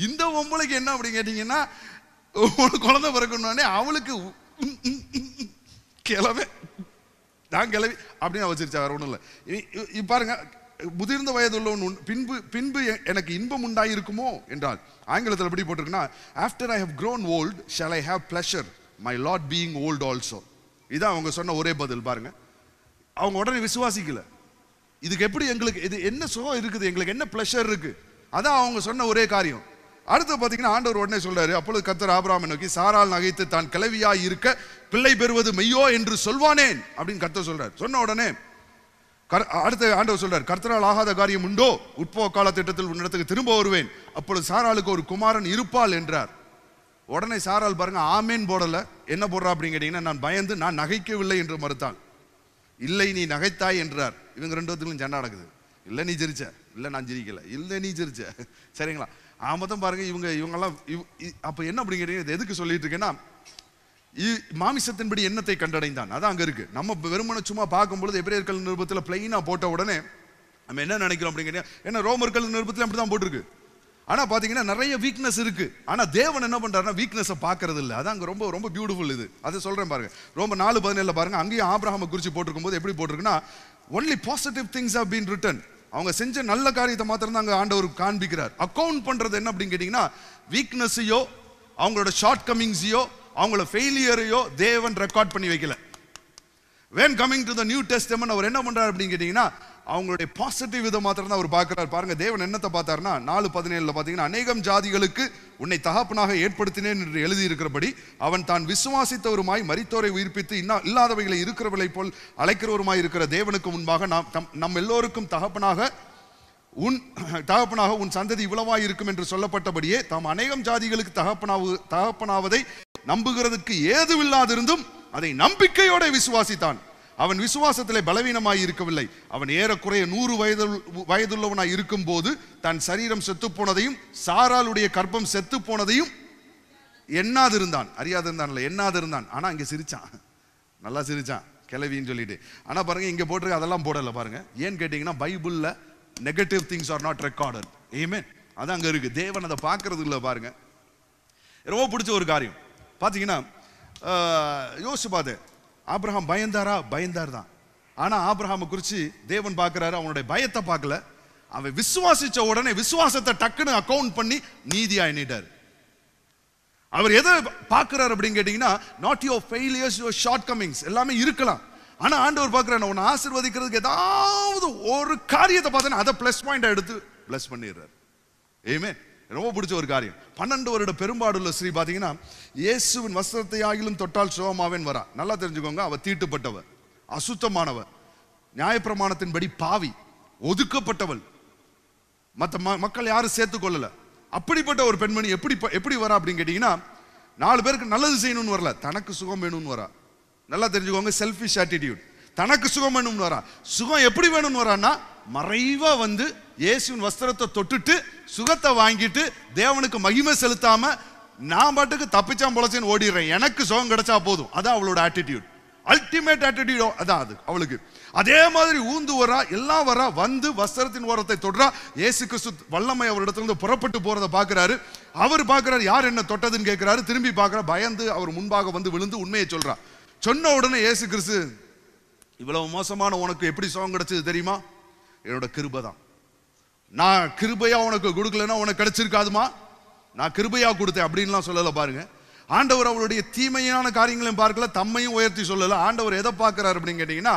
இந்த பொம்பளைக்கு என்ன அப்படின்னு கேட்டீங்கன்னா, குழந்தை பிறக்கணுன்னே அவளுக்கு கிளவே நான் கிளவி அப்படின்னு அவ சிரிச்சா, வேற ஒன்றும் இல்லை. பாருங்க, முதிர்ந்த வயது உள்ளவன் பின்பு எனக்கு இன்பம் உண்டாயிருக்குமோ என்றால் ஆங்கிலத்தில் எப்படி போட்டிருக்குன்னா, after I have grown old shall I have pleasure my lot being old also. இதான் அவங்க சொன்ன ஒரே பதில். பாருங்க, அவங்க உடனே விசுவாசிக்கல. இதுக்கு எப்படி எங்களுக்கு இது என்ன சுகம் இருக்குது, எங்களுக்கு என்ன பிளஷர் இருக்கு, அதான் அவங்க சொன்ன ஒரே காரியம். அடுத்து பார்த்தீங்கன்னா ஆண்டவர் உடனே சொல்றாரு, அப்பொழுது கர்த்தர் ஆபிரகாமை நோக்கி, சாரால் நகைத்து தான் கிழவியாய் இருக்க பிள்ளை பெறுவது மெய்யோ என்று சொல்வானேன் அப்படின்னு கர்த்தர் சொல்றாரு. சொன்ன உடனே அடுத்த ஆண்டவர் சொல்றார், கர்த்தரால் ஆகாத காரியம் உண்டோ, உட்போ கால திட்டத்தில் உன்னிடத்துக்கு திரும்ப வருவேன், அப்பொழுது சாராளுக்கு ஒரு குமாரன் இருப்பாள் என்றார். உடனே சாரால் பாருங்க ஆமேன் போடல. என்ன போடுறா அப்படின்னு கேட்டீங்கன்னா, நான் பயந்து நான் நகைக்கவில்லை என்று மறுத்தாள். இல்லை நீ நகைத்தாய் என்றார். இவங்க ரெண்டு பேத்துக்கும் சண்டை நடக்குது. இல்லை நீ சிரிச்ச, இல்லை நான் சிரிக்கல, இல்லை நீ சிரிச்ச, சரிங்களா? மொத்தம் பாருங்க, இவங்கெல்லாம் அப்ப என்ன அப்படின்னு கேட்டீங்கன்னா, எதுக்கு சொல்லிட்டு இருக்கேன்னா, மாமிசத்தின்படி எண்ணத்தை கண்டடைந்தான். அதான் அங்க இருக்கு. நம்ம வெறுமனை சும்மா பார்க்கும்பொழுது எபிரேயர்கள் நிருபத்தில் பிளைனா போட்ட உடனே நம்ம என்ன நினைக்கிறோம் அப்படின்னு கேட்டீங்கன்னா, ஏன்னா ரோமர்கள் நிருபத்தில் அப்படிதான் போட்டிருக்கு. ஆனா பாத்தீங்கன்னா நிறைய வீக்னஸ் இருக்கு. ஆனா தேவன் என்ன பண்றாருன்னா வீக்னஸை பார்க்கறது இல்லை. அதான் அங்க ரொம்ப ரொம்ப பியூட்டிஃபுல். இது அதை சொல்றேன் பாருங்க. ரொம்ப 4:17 பாருங்க, அங்கேயும் ஆபிரகாமை குறித்து போட்டிருக்கும் போது எப்படி போட்டிருக்குன்னா, only positive things have been written. அவங்க செஞ்ச நல்ல காரியத்தை மாத்திரம் தான் அங்க ஆண்டவர் காண்பிக்கிறார். அக்கவுண்ட் பண்றது என்ன அப்படின்னு கேட்டீங்கன்னா, வீக்னஸையோ அவங்களோட ஷார்ட் கமிங்ஸையோ அவங்களோட ஃபெயிலியரையோ தேவன் ரெக்கார்ட் பண்ணி வைக்கல. when coming to the new testament அவர் என்ன பண்றாரு அப்படின்னு கேட்டீங்கன்னா, அவங்களுடைய பாசிட்டிவ் இதை மாத்திரம் தான் அவர் பார்க்கிறார். பாருங்க தேவன் என்னத்தை பார்த்தாருன்னா, 4:17 பார்த்தீங்கன்னா, அநேகம் ஜாதிகளுக்கு உன்னை தகப்பனாக ஏற்படுத்தினேன் என்று எழுதி இருக்கிறபடி அவன் தான் விசுவாசித்தவருமாய் மரித்தோரை உயிர்ப்பித்து இல்லாதவைகளை இருக்கிறவர்களை போல் அழைக்கிறவருமாய் இருக்கிற தேவனுக்கு முன்பாக நம் எல்லோருக்கும் தகப்பனாக உன் சந்ததி இவ்வளவாய் இருக்கும் என்று சொல்லப்பட்டபடியே தாம் அநேகம் ஜாதிகளுக்கு தகப்பனாவதை நம்புகிறதுக்கு ஏதுவில்லாதிருந்தும் அதை நம்பிக்கையோட விசுவாசித்தான். அவன் விசுவாசத்திலே பலவீனமாய் இருக்கவில்லை. அவன் ஏறக்குறைய 100 வயதுள்ளவனாய் இருக்கும் போது தன் சரீரம் செத்து போனதையும் சாராளுடைய கர்ப்பம் செத்து போனதையும் எண்ணாதிருந்தான். அறியாதிருந்தான், எண்ணாதிருந்தான். ஆனா இங்க சிரிச்சான், நல்லா சிரிச்சான் கிளவின்னு சொல்லிட்டு. ஆனா பாருங்க இங்க போட்டிருக்க அதெல்லாம் போடல. பாருங்க ஏன்னு கேட்டீங்கன்னா, பைபிள்ல negative things are not recorded. Amen. அது அங்க இருக்கு. தேவன் அதை பார்க்கறது இல்லை. பாருங்க ரொம்ப பிடிச்ச ஒரு காரியம் பாத்தீங்கன்னா, யோசிச்சு பாத்து, ஆபிரகாம் பயந்தார் தான். ஆனா ஆபிரகாமை குறிச்சு தேவன் பார்க்கிறாரு, அவனுடைய பயத்தை பார்க்கல. அவன் விசுவாசிச்ச உடனே விசுவாசத்தை டக்குன்னு அக்கவுண்ட் பண்ணி நீதியா எண்ணிட்டார். அவர் எதை பார்க்கிறார் அப்படின்னு கேட்டீங்கன்னா, not your failures, your short Cummins எல்லாமே இருக்கலாம். ஆனா ஆண்டவர் பார்க்கிறார், உன்னை ஆசீர்வதிக்கிறதுக்கு ஏதாவது ஒரு காரியத்தை பார்த்தா அதை பிளஸ் பாயிண்டா எடுத்து பிளஸ் பண்ணிடுறார். ஆமென். ரொம்ப பிடிச்ச ஒரு காரியம். 12 வருட பெரும்பாடுள்ள ஸ்ரீ பாத்தீங்கன்னா, இயேசுவின் வஸ்திரத்தை ஆகிலும் தொட்டால் சுகமாவேன் வரா. நல்லா தெரிஞ்சுக்கோங்க, அவ தீட்டுப்பட்டவள், அசுத்தமானவள், நியாயப்பிரமாணத்தின்படி பாவி, ஒதுக்கப்பட்டவள், மற்ற மக்கள் யாரும் சேர்த்துக் கொள்ளல. அப்படிப்பட்ட ஒரு பெண்மணி எப்படி வரா அப்படின்னு கேட்டீங்கன்னா, 4 பேருக்கு நல்லது செய்யணும்னு வரல, தனக்கு சுகம் வேணும்னு வரா. நல்லா தெரிஞ்சுக்கோங்க, செல்ஃபிஷ் ஆட்டிடியூட். தனக்கு சுகம் வேணும்னு வரா. சுகம் எப்படி வேணும்னு வரான்னா, மறைவா வந்து இயேசுவின் வஸ்திரத்தை தொட்டுட்டு சுகத்தை வாங்கிட்டு தேவனுக்கு மகிமை செலுத்தாம நான் பாட்டுக்கு தப்பிச்சான் பொழைச்சேன்னு ஓடிடுறேன், எனக்கு சுகம் கிடைச்சா போதும். அதான் அவளோட ஆட்டிடியூட், அல்டிமேட் ஆட்டிடியூட். அதான் அது அவளுக்கு. அதே மாதிரி ஊந்து வரா, எல்லாம் வரா, வந்து வஸ்திரத்தின் ஓரத்தை தொடுறா. இயேசு கிறிஸ்து வல்லமை அவரிடத்திலிருந்து புறப்பட்டு போறதை பார்க்கிறாரு. அவர் பார்க்கிறாரு, யார் என்ன தொட்டதுன்னு கேட்கிறாரு. திரும்பி பார்க்கிறார், பயந்து அவர் முன்பாக வந்து விழுந்து உண்மையை சொல்றா. சொன்ன உடனே இயேசு கிறிஸ்து, இவ்வளவு மோசமான உனக்கு எப்படி சுகம் கிடைச்சது தெரியுமா? என்னோட கிருபை தான். நான் கிருபையா உனக்கு கொடுக்கலன்னா உனக்கு கிடைச்சிருக்காதுமா, நான் கிருபையா கொடுத்தேன் அப்படின்லாம் சொல்லல. பாருங்க, ஆண்டவர் அவளுடைய தீமையான காரியங்களையும் பார்க்கல, தம்மையும் உயர்த்தி சொல்லல. ஆண்டவர் எதை பார்க்கிறார் அப்படின்னு கேட்டீங்கன்னா,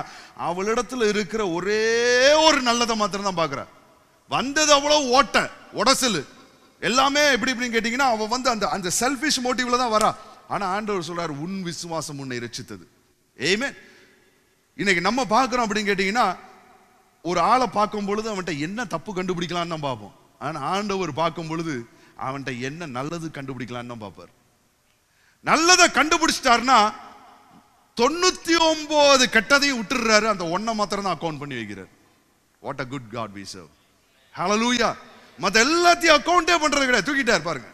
அவளிடத்துல இருக்கிற ஒரே ஒரு நல்லதை மாத்திரம் தான் பார்க்கிறார். வந்தது அவ்வளவு உடசல் எல்லாமே எப்படி இப்படின்னு கேட்டீங்கன்னா, அவ வந்து அந்த செல்ஃபிஷ் மோட்டிவ்ல தான் வரா. ஆனா ஆண்டவர் சொல்றாரு, உன் விசுவாசம் உன்னை ரட்சித்தது. ஆமென். இன்னைக்கு நம்ம பார்க்கிறோம் அப்படின்னு கேட்டீங்கன்னா, ஒரு ஆளை பார்க்கும் பொழுது அவன்கிட்ட என்ன தப்பு கண்டுபிடிக்கலான்னு தான் பார்ப்போம். ஆனா ஆண்டவர் பார்க்கும் பொழுது அவன்கிட்ட என்ன நல்லது கண்டுபிடிக்கலான்னு தான் பார்ப்பார். நல்லதை கண்டுபிடிச்சிட்டாருன்னா 99 கெட்டதையும் விட்டுறாரு, அந்த ஒன்றை மாத்திரம் தான் அக்கௌண்ட் பண்ணி வைக்கிறார். What a good God we serve. Hallelujah. மற்ற எல்லாத்தையும் அக்கௌண்டே பண்றது கிடையாது, தூக்கிட்டார். பாருங்க,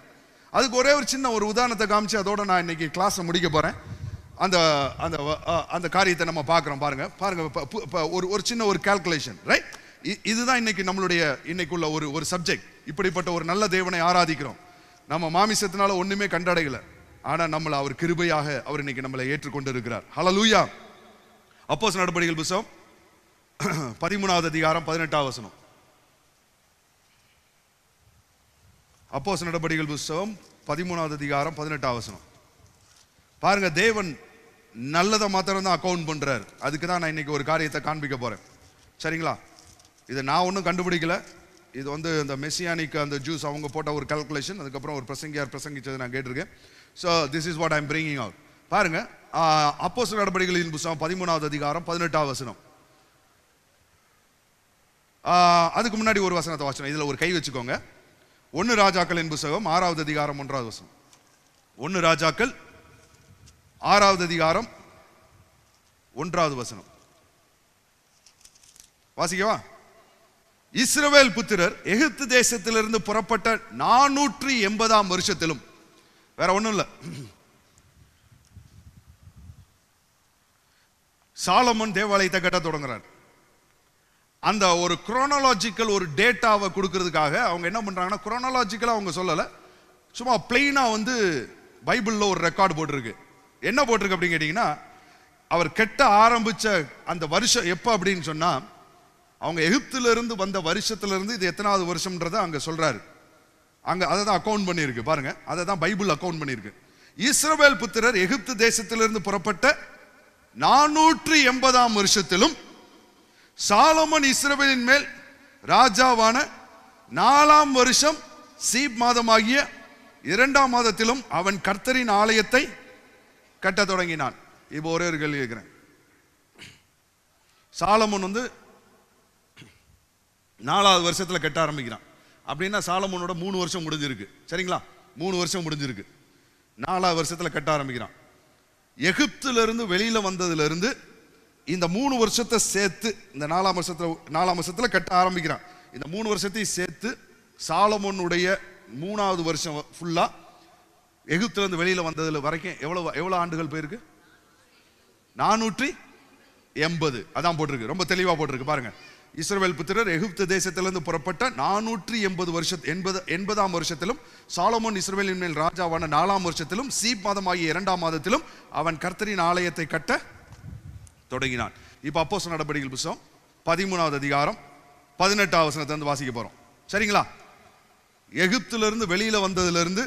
அதுக்கு ஒரே ஒரு சின்ன ஒரு உதாரணத்தை காமிச்சு அதோட நான் இன்னைக்கு கிளாஸை முடிக்க போறேன். அந்த அந்த அந்த காரியத்தை நம்ம பார்க்குறோம். பாருங்க ஒரு சின்ன ஒரு கால்குலேஷன், ரைட்? இதுதான் இன்னைக்கு நம்மளுடைய இன்னைக்குள்ள ஒரு சப்ஜெக்ட். இப்படிப்பட்ட ஒரு நல்ல தேவனை ஆராதிக்கிறோம். நம்ம மாமிசத்தினால ஒண்ணுமே கண்டடையல, ஆனா நம்மளை அவர் கிருபையாக அவர் இன்னைக்கு நம்மளை ஏற்றுக்கொண்டு இருக்கிறார். ஹல்லேலூயா. அப்போஸ்தலர் நடபடிகள் புத்தகம் 13வது அதிகாரம் 18வது வசனம். அப்போஸ்தலர் நடபடிகள் புத்தகம் 13வது அதிகாரம் 18வது வசனம். பாருங்க, தேவன் நல்லதை மாத்திரம் தான் அக்கௌண்ட் பண்றாரு. அதுக்கு தான் நான் இன்னைக்கு ஒரு காரியத்தை காண்பிக்க போறேன். சரிங்களா? இதை நான் ஒன்றும் கண்டுபிடிக்கல. இது இந்த மெசியானிக் அந்த ஜூஸ் அவங்க போட்ட ஒரு கால்குலேஷன். அதுக்கப்புறம் ஒரு பிரசங்கியார் பிரசங்கிச்சதை நான் கேட்டிருக்கேன். So this is what I am bringing out. பாருங்க, அப்போஸ்தலர் நடபடிகளின் புத்தகம் 13வது அதிகாரம் 18வது வசனம். அதுக்கு முன்னாடி ஒரு வசனத்தை வாசனம், இதுல ஒரு கை வச்சுக்கோங்க. 1 ராஜாக்களின் புத்தகம் 6வது அதிகாரம் 1வது வசனம். 1 ராஜாக்கள் 6வது அதிகாரம் 1வது வசனம். வாசிக்கவா? இஸ்ரவேல் புத்திரர் எகிப்து தேசத்திலிருந்து புறப்பட்ட 480ஆம் வருஷத்திலும், வேற ஒண்ணும் இல்ல, சாலமோன் தேவாலயத்தை கட்ட தொடங்குறார். அந்த ஒரு குரோனாலஜிக்கல் ஒரு டேட்டாவை கொடுக்கறதுக்காக அவங்க என்ன பண்றாங்கன்னா, குரோனாலஜிக்கலா அவங்க சொல்லல, சும்மா பிளெயினா பைபிள்ல ஒரு ரெக்கார்டு போட்டிருக்கு. என்ன போட்டிருக்கு அப்படின்னு கேட்டீங்கன்னா, அவர் கெட்ட ஆரம்பிச்ச அந்த வருஷம் எப்ப அப்படின்னு சொன்னா, அவங்க எகிப்துல இருந்து வந்த வருஷத்துல இருந்து இது எத்தனாவது வருஷம்ன்றத அங்க சொல்றாரு. அங்க அதை தான் அக்கௌண்ட் பண்ணியிருக்கு. பாருங்க, அதை தான் பைபிள் அக்கௌண்ட் பண்ணியிருக்கு. இஸ்ரவேல் புத்திரர் எகிப்து தேசத்திலிருந்து புறப்பட்ட 480ஆம் வருஷத்திலும், சாலமோன் இஸ்ரவேலின் மேல் ராஜாவான 4ஆம் வருஷம் சீப் மாதமாகிய 2ஆம் மாதத்திலும் அவன் கர்த்தரின் ஆலயத்தை கட்ட தொடங்கினான். இப்போ ஒரே ஒரு கேள்வி கேட்கிறேன். சாலமோன் 4வது வருஷத்துல கட்ட ஆரம்பிக்கிறான் அப்படின்னா சாலமோனோட 3 வருஷம் முடிஞ்சிருக்கு. சரிங்களா? 3 வருஷம் முடிஞ்சிருக்கு. 4வது வருஷத்துல கட்ட ஆரம்பிக்கிறான். எகிப்துல இருந்து வெளியில வந்ததுல இருந்து இந்த 3 வருஷத்தை சேர்த்து இந்த 4ஆம் வருஷத்துல கட்ட ஆரம்பிக்கிறான். இந்த 3 வருஷத்தையும் சேர்த்து சாலமோனுடைய 3வது வருஷம் ஃபுல்லா எகிப்துல இருந்து வெளியில வந்ததுல வரைக்கும் எவ்வளவு ஆண்டுகள் போயிருக்கு? 480. அதான் போட்டிருக்கு, ரொம்ப தெளிவா போட்டிருக்கு. பாருங்க, இஸ்ரவேல் புத்திரர் எகிப்து தேசத்திலிருந்து புறப்பட்ட 480ஆம் வருஷத்திலும், சாலமோன் இஸ்ரவேலின் மேல் ராஜாவான 4ஆம் வருஷத்திலும், சீப் மாதமாகிய 2ஆம் மாதத்திலும் அவன் கர்த்தரின் ஆலயத்தை கட்ட தொடங்கினான். இப்ப அப்போஸ்தலர் நடபடிகள் புத்தகம் 13வது அதிகாரம் 18வது வசனத்தை வாசிக்க போறோம். சரிங்களா? எகிப்துல இருந்து வெளியில வந்ததுல இருந்து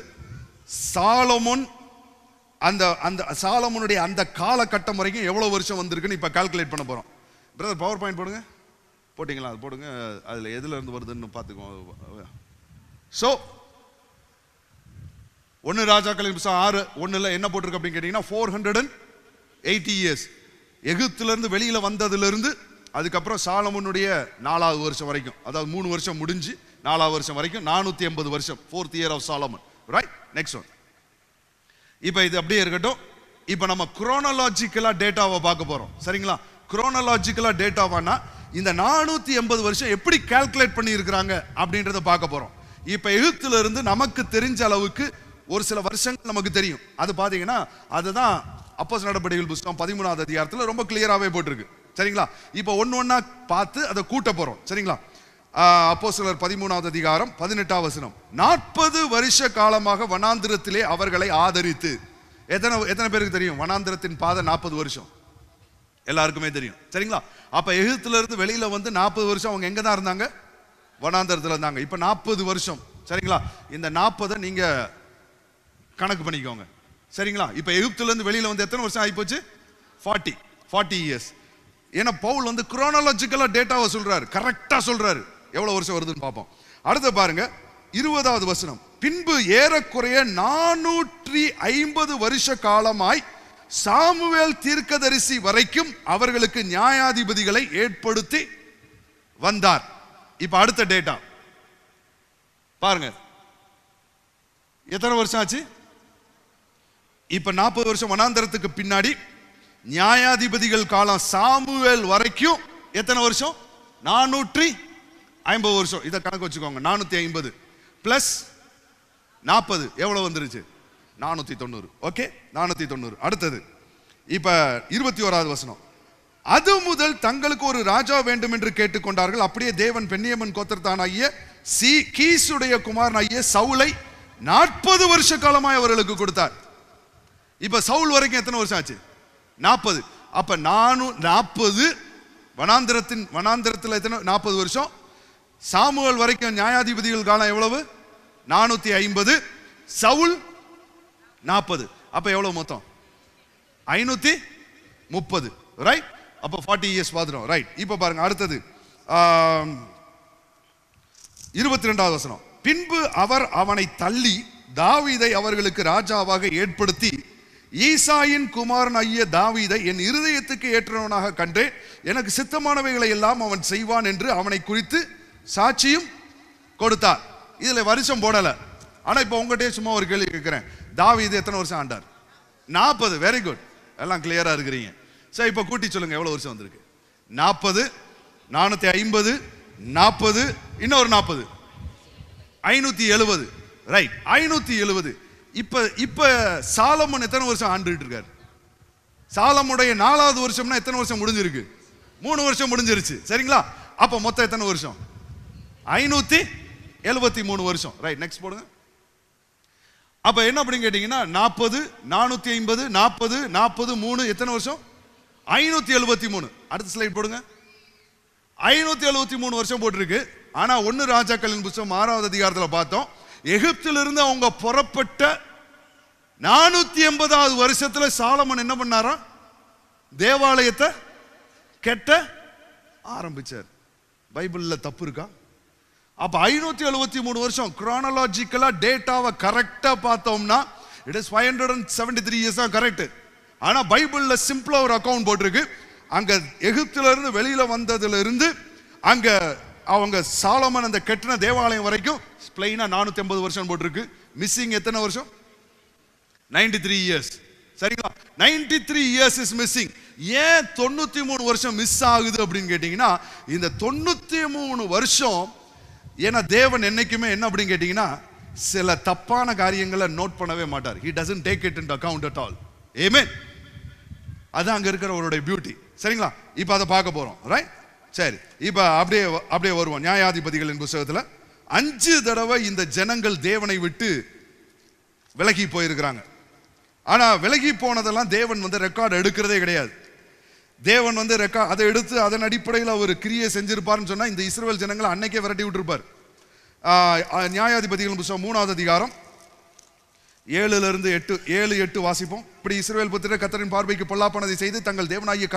சாலமோன் அந்த சாலமோனுடைய அந்த காலகட்டம் வரைக்கும் எவ்வளவு வருஷம் வந்திருக்குன்னு இப்ப கால்குலேட் பண்ண போறோம். பிரதர், பவர் பாயிண்ட் போடுங்க. போட்டிங்களா? அது போடுங்க. அதுல எதுல இருந்து வருதுன்னு பார்த்துக்கோங்க. சோ 1 ராஜாக்களின் புத்தகம் 6:1 என்ன போட்டிருக்கு அப்படின்னு கேட்டீங்கன்னா, 480 இயர்ஸ் எகிப்துல இருந்து வெளியில வந்ததுல இருந்து அதுக்கப்புறம் சாலமோனுடைய 4வது வருஷம் வரைக்கும், அதாவது 3 வருஷம் முடிஞ்சு 4வது வருஷம் வரைக்கும் 480 வருஷம், 4th year of Solomon. Right? Next one. இப்போ இது அப்படியே இருக்கட்டும். இப்போ நம்ம குரோனாலஜிக்கலா டேட்டாவை பார்க்க போறோம். சரிங்களா? குரோனாலஜிக்கலா டேட்டாவானா இந்த 480 வருஷம் எப்படி கால்குலேட் பண்ணி இருக்கிறாங்க அப்படின்றத பார்க்க போறோம். இப்போ எகிப்துல இருந்து நமக்கு தெரிஞ்ச அளவுக்கு ஒரு சில வருஷங்கள் நமக்கு தெரியும். அது பாத்தீங்கன்னா அதுதான் அப்போஸ்தலர் நடபடிகள் புத்தகம் 13வது அதிகாரத்துல ரொம்ப கிளியராவே போட்டிருக்கு. சரிங்களா? இப்போ ஒண்ணா பார்த்து அதை கூட்ட போறோம். சரிங்களா? அப்போஸ்தலர் 13வது அதிகாரம் 18வது வசனம். 40 வருஷ காலமாக வனாந்திரத்திலே அவர்களை ஆதரித்து. எத்தனை பேருக்கு தெரியும் வனாந்திரத்தின் பாதை 40 வருஷம்? எல்லாருக்குமே தெரியும். சரிங்களா? அப்ப எகிப்துல இருந்து வெளியில 40 வருஷம் அவங்க எங்க தான் இருந்தாங்க? வனாந்திரத்துல இருந்தாங்க. இப்ப 40 வருஷம். சரிங்களா? இந்த 40 நீங்க கணக்கு பண்ணிக்கோங்க. சரிங்களா? இப்ப எகிப்துல இருந்து வெளியில எத்தனை வருஷம் ஆயிப்போச்சு? 40 இயர்ஸ். ஏன்னா பவுல் குரோனாலஜிக்கலா டேட்டாவை சொல்றாரு, கரெக்டா சொல்றாரு. எவ்வளவு வருஷம் வருதுன்னு பார்ப்போம். அடுத்து பாருங்க 20வது வசனம். பின்பு ஏறக்குறைய 450 வருஷ காலமாய் சாமுவேல் தீர்க்கதரிசி வரைக்கும் அவர்களுக்கு நியாயாதிபதிகளை ஏற்படுத்தி வந்தார். இப்ப அடுத்த டேட்டா பாருங்க, எத்தனை வருஷம் ஆச்சு? இப்ப 40 வருஷம் வனாந்தரத்துக்கு பின்னாடி நியாயாதிபதிகள் காலம் சாமுவேல் வரைக்கும் எத்தனை வருஷம்? 450 வருஷம். இதை கணக்கு வச்சுக்கோங்க. 450 பிளஸ் 40 எவ்வளவு வந்துருச்சு? 490. ஓகே, 490. அடுத்தது இப்ப 21வது வசனம். அது முதல் தங்களுக்கு ஒரு ராஜா வேண்டும் என்று கேட்டுக்கொண்டார்கள். அப்படியே தேவன் பென்யமீன் கோத்திரத்தானாகிய கீசுடைய குமாரனாகிய சவுலை 40 வருஷ காலமாய் அவர்களுக்கு கொடுத்தார். இப்ப சவுல் வரைக்கும் எத்தனை வருஷம் ஆச்சு? 40. அப்ப 40 வனாந்திரத்தில் எத்தனை? 40 வருஷம். சாமுவேல் வரைக்கும் நியாயாதிபதிகள் காலம் எவ்வளவு? 450. சவுல் 40. அப்ப எவ்வளவு மொத்தம்? 530. ரைட்? அப்ப 40 இயர்ஸ் பாத்துறோம். ரைட்? இப்ப பாருங்க அடுத்தது 22வது வசனம். பின்பு அவர் அவனை தள்ளி தாவீதை அவர்களுக்கு ராஜாவாக ஏற்படுத்தி ஈசாயின் குமாரன் ஐய தாவீதை என் இருதயத்துக்கு ஏற்றவனாக கண்டேன், எனக்கு சித்தமானவைகளை எல்லாம் அவன் செய்வான் என்று அவனை குறித்து சாட்சியும் கொடுத்தார். இதுல வருஷம் போடல. ஆனா இப்ப உங்ககிட்டயே சும்மா ஒரு கேள்வி கேட்கிறேன். தாவீது எத்தனை வருஷம் ஆண்டார்? 40. வெரி குட், எல்லாம் கிளியரா இருக்கிறீங்க. சரி, இப்ப கூட்டி சொல்லுங்க எவ்வளவு வருஷம் வந்திருக்கு? 40, 450, 40, இன்னொரு 40, 570. ரைட், 570. இப்ப சாலமோன் எத்தனை வருஷம் ஆண்டுட்டு இருக்காரு? சாலமுடைய 4வது வருஷம்னா எத்தனை வருஷம் முடிஞ்சிருக்கு? 3 வருஷம் முடிஞ்சிருச்சு. சரிங்களா? அப்ப மொத்தம் எத்தனை வருஷம்? 573 வருஷம். ரைட், நெக்ஸ்ட் போடுங்க. அப்ப என்ன அப்படின்னு கேட்டீங்கன்னா 40, 450, 40, 40, 3 எத்தனை வருஷம்? 573. அடுத்த ஸ்லைட் போடுங்க. 573 வருஷம் போட்டிருக்கு. ஆனா 1 ராஜாக்களின் புத்தகம் 6வது அதிகாரத்தில் பார்த்தோம், எகிப்திலிருந்து அவங்க புறப்பட்ட 480வது வருஷத்துல சாலமன் என்ன பண்ணாரா? தேவாலயத்தை கட்ட ஆரம்பிச்சார். பைபிள்ல தப்பு இருக்கா? அப்ப 573 வருஷம் குரானலாஜிக்கலா டேட்டாவை கரெக்டா பார்த்தோம்னா இட் இஸ் 573 இயர்ஸ் தான் கரெக்ட். ஆனா பைபிள்ல சிம்பிளா ஒரு அக்கவுண்ட் போட்டிருக்கு. அங்க எகிப்தில இருந்து வெளியில வந்ததுல இருந்து அங்க அவங்க சாலமன் அந்த கட்டின தேவாலயம் வரைக்கும் பிளைனா 480 வருஷம் போட்டிருக்கு. மிஸ்ஸிங் எத்தனை வருஷம்? 93 இயர்ஸ். சரிங்களா? 93 இயர்ஸ் இஸ் மிஸ்ஸிங். ஏன் 93 வருஷம் மிஸ் ஆகுது அப்படின்னு கேட்டீங்கன்னா, இந்த 93 வருஷம் ஏன்னா தேவன் என்னைக்குமே என்ன அப்படின்னு கேட்டீங்கன்னா சில தப்பான காரியங்களை நோட் பண்ணவே மாட்டார். he doesn't take it into account at all. amen. அது அங்க இருக்கிறவருடைய பியூட்டி. சரிங்களா? இப்ப அதை பார்க்க போறோம். ரைட்? சரி, இப்ப அப்படியே வருவோம். நியாயாதிபதிகளின் புத்தகத்துல 5 தடவை இந்த ஜனங்கள் தேவனை விட்டு விலகி போயிருக்கிறாங்க. ஆனா விலகி போனதெல்லாம் தேவன் ரெக்கார்ட் எடுக்கிறதே கிடையாது. தேவன் அதை எடுத்து அதன் அடிப்படையில் அவர் கிரியை செஞ்சிருப்பார்னு சொன்னா இந்த இஸ்ரவேல் ஜனங்களை அன்னைக்கே விரட்டி விட்டுருப்பார். நியாயாதிபதிகளின் புத்தகம் 3வது அதிகாரம் 7-8 வாசிப்போம். இப்படி இஸ்ரவேல் புத்திரர் கர்த்தரின் பார்வைக்கு பொல்லாப்பானதை செய்து தங்கள் தேவனாகிய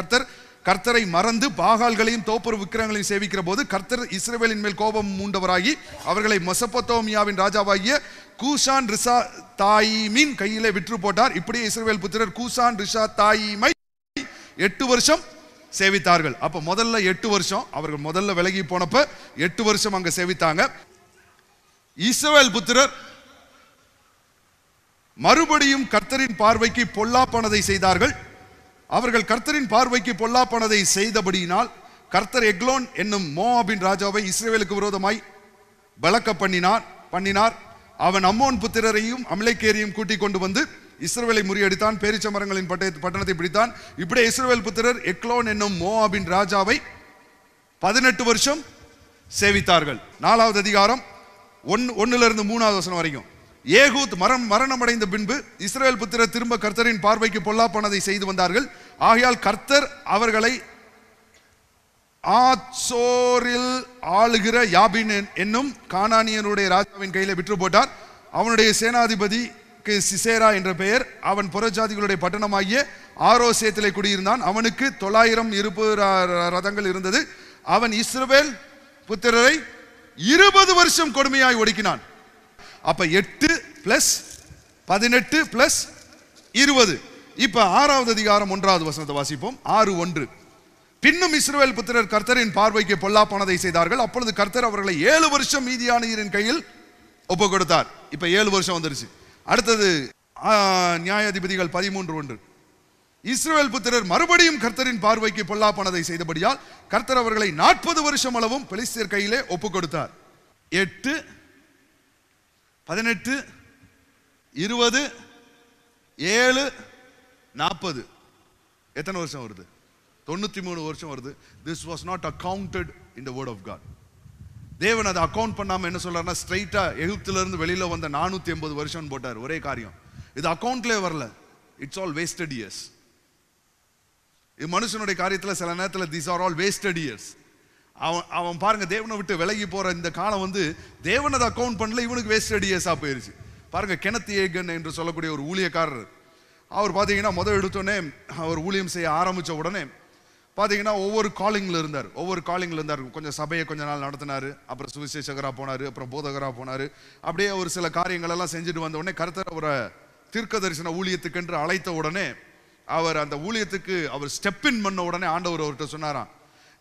கர்த்தரை மறந்து பாகால்களையும் தோப்புர விக்கிரகங்களையும் சேவிக்கிற போது கர்த்தர் இஸ்ரவேலின் மேல் கோபம் மூண்டவராகி அவர்களை மெசொப்பொத்தாமியாவின் ராஜாவாகிய கூசான் ரிஷாத்தாயிமின் கையிலே விற்று போட்டார். இப்படி இஸ்ரவேல் புத்திரர் கூசான் ரிஷாத்தாயிமை 8 வருஷம் சேவித்தார்கள். அப்ப முதல்ல 8 வருஷம் அவர்கள் முதல்ல விலகி போனப்ப 8 வருஷம் அங்க சேவித்தாங்க. இஸ்ரவேல் புத்திரர் மறுபடியும் கர்த்தரின் பார்வைக்கு பொல்லாப்பானதை செய்தார்கள். அவர்கள் கர்த்தரின் பார்வைக்கு பொல்லாப்பானதை செய்தபடியினால் கர்த்தர் எக்லோன் என்னும் மோவாபின் ராஜாவை இஸ்ரவேலுக்கு விரோதமாய் பலக்க பண்ணினார். அவன் அம்மோன் புத்திரரையும் அமலேக்கேரையும் கூட்டிக் கொண்டு வந்து இஸ்ரவேலை முறியடித்தான். பேரிச்ச மரங்களின் பட்டணத்தை பிடித்தான். இப்படி இஸ்ரவேல் புத்திரர் எக்லோன் என்னும் மோவாபின் ராஜாவை 18 வருஷம் சேவித்தார்கள். 4வது அதிகாரம் 1-3 வசனம் வரைக்கும். ஏகூத் மரணமடைந்த பின்பு இஸ்ரவேல் புத்திரர் திரும்ப கர்த்தரின் பார்வைக்கு பொல்லாப்பானதை செய்து வந்தார்கள். ஆகையால் கர்த்தர் அவர்களை ஆத்சோரில் ஆளுகிற யாபின் என்னும் கானானியனுடைய ராஜாவின் கையில விற்று போட்டார். அவனுடைய சேனாதிபதி சிசேரா என்ற பெயர். அவன் புறஜாதிகளுடைய பட்டணமாகிய ஆரோசேத்திலே குடியிருந்தான். அவனுக்கு 900 இருப்பு ரதங்கள் இருந்தது. அவன் இஸ்ரவேல் புத்திரரை 20 வருஷம் கொடுமையாய் ஒடுக்கினான். அப்ப 8 + 18 + 20. இப்ப 6வது அதிகாரம் 1வது வசனத்தை வாசிப்போம். 6:1. பின்னும் இஸ்ரவேல் புத்திரர் கர்த்தரின் பார்வைக்கு பொல்லாப்பானதை செய்தார்கள். அப்பொழுது கர்த்தர் அவர்களை 7 வருஷம் மீதியானியரின் கையில் ஒப்பு கொடுத்தார். இப்ப 7 வருஷம் வந்துருச்சு. அடுத்தது நியாயாதிபதிகள் 13:1. இஸ்ரவேல் புத்திரர் மறுபடியும் கர்த்தரின் பார்வைக்கு பொல்லாப்பானதை செய்தபடியால் கர்த்தர் அவர்களை 40 வருஷம் அளவும் பெலிஸ்தியர் கையிலே ஒப்பு கொடுத்தார். 8, 18, 20, 7, 40. எத்தனை வருஷம் வருது? 93 வருஷம் வருது. This was not accounted in the word of God. தேவன் அதை அக்கவுண்ட் பண்ணாம என்ன சொல்றாருன்னா, ஸ்ட்ரைட்டா எகிப்துல இருந்து வெளியில வந்த 480 வருஷம் போட்டார். ஒரே காரியம். இது அக்கவுண்ட்லயே வரல. It's all wasted years. இது மனுஷனுடைய காரியத்துல சில நேரத்தில் these are all wasted years. அவன் பாருங்க, தேவனை விட்டு விலகி போற இந்த காலம் வந்து தேவன் அதை அக்கவுண்ட் பண்ணல, இவனுக்கு வேஸ்டட் இயர்ஸா போயிருச்சு. பாருங்க, கெனத் ஏகன் என்று சொல்லக்கூடிய ஒரு ஊழியக்காரர், அவர் பார்த்தீங்கன்னா முதல் எடுத்தோடனே அவர் ஊழியம் செய்ய ஆரம்பித்த உடனே பார்த்தீங்கன்னா ஒவ்வொரு காலிங்கில் இருந்தார். கொஞ்சம் சபையை கொஞ்ச நாள் நடத்தினார், அப்புறம் சுவிசேஷகராக போனார், அப்புறம் போதகராக போனார். அப்படியே ஒரு சில காரியங்கள் எல்லாம் செஞ்சுட்டு வந்த உடனே கர்த்தர் அவரை தீர்க்க தரிசன ஊழியத்துக்கென்று அழைத்த உடனே அவர் அந்த ஊழியத்துக்கு அவர் ஸ்டெப் இன் பண்ண உடனே ஆண்டவர் அவர்கிட்ட சொன்னாராம்,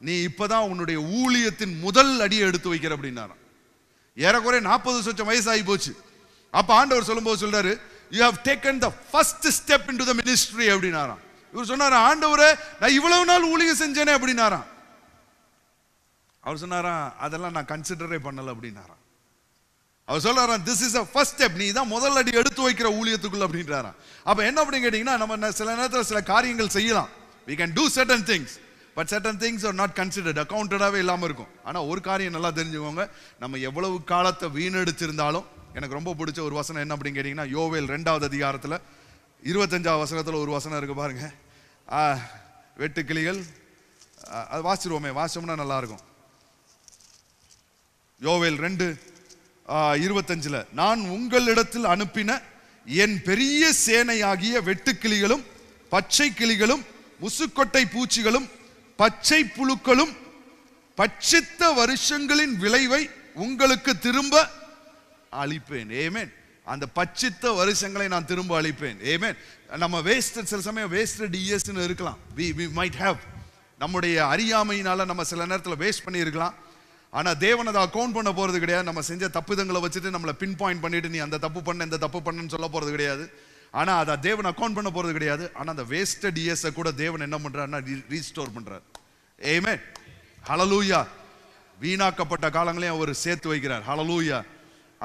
நீ இப்பதான் உன்னுடைய ஊழியத்தின் முதல் அடியை எடுத்து வைக்கிற அப்படின்னாராம். ஏறக்குறைய 40 வயசு ஆகி போச்சு. அப்ப ஆண்டவர் சொல்லும்போது சொல்றாரு, you have taken the first step into the ministry அப்படின்னாராம். இவர் சொன்னாரா, ஆண்டவரே நான் இவ்வளவு நாள் ஊழியம் செஞ்சேனே அப்படின்னாராம். அவர் சொன்னாராம், அதெல்லாம் நான் கன்சிடரே பண்ணல அப்படின்னாராம். அவர் சொல்றாராம், this is the first step, நீ தான் முதல் அடி எடுத்து வைக்கிற ஊழியத்துக்குள்ள அப்படின்றாராம். அப்ப என்ன அப்படின்னு கேட்டீங்கன்னா, நம்ம சில நேரத்தில் சில காரியங்கள் செய்யலாம். we can do certain things, but certain things are not considered, accounted-ஆவே இல்லாம இருக்கும். ஆனா ஒரு காரியம் நல்லா தெரிஞ்சுக்கோங்க, நம்ம எவ்வளவு காலத்தை வீணடிச்சிருந்தாலும், எனக்கு ரொம்ப பிடிச்ச ஒரு வசனம் என்ன அப்படின்னு கேட்டீங்கன்னா, யோவேல் 2வது அதிகாரத்துல 25வது வசனத்துல ஒரு வசனம் இருக்கு பாருங்க. வெட்டுக்கிளிகள், அது வாசிச்சோம்னா நல்லா இருக்கும். யோவேல் 2:25, நான் உங்களிடத்தில் அனுப்பின என் பெரிய சேனையாகிய வெட்டுக்கிளிகளும் பச்சை கிளிகளும் முசுக்கொட்டை பூச்சிகளும் பச்சை புழுக்களும் பட்சித்த வருஷங்களின் விளைவை உங்களுக்கு திரும்ப அளிப்பேன். ஆமென். அந்த பட்சித்த வருஷங்களை நான் திரும்ப அளிப்பேன். ஆமென். நம்ம வேஸ்டட், சில சமயம் வேஸ்டட் இயர்ஸ்னு இருக்கலாம். we might have, நம்முடைய அறியாமையினால நம்ம சில நேரத்தில் வேஸ்ட் பண்ணி இருக்கலாம். ஆனா தேவன் அதை அக்கவுண்ட் பண்ண போறது கிடையாது. நம்ம செஞ்ச தப்புதங்களை வச்சுட்டு நம்மளை பின் பாயிண்ட் பண்ணிட்டு நீ அந்த தப்பு பண்ண இந்த தப்பு பண்ணன்னு சொல்ல போறது கிடையாது. ஆனா அதை தேவன் அக்கவுண்ட் பண்ண போறது கிடையாது. ஆனா அந்த வேஸ்டட் இயர்ஸை கூட தேவன் என்ன பண்றாருன்னா ரீஸ்டோர் பண்றார். ஆமென். ஹல்லேலூயா. வீணாக்கப்பட்ட காலங்களையும் அவர் சேர்த்து வைக்கிறார். ஹல்லேலூயா.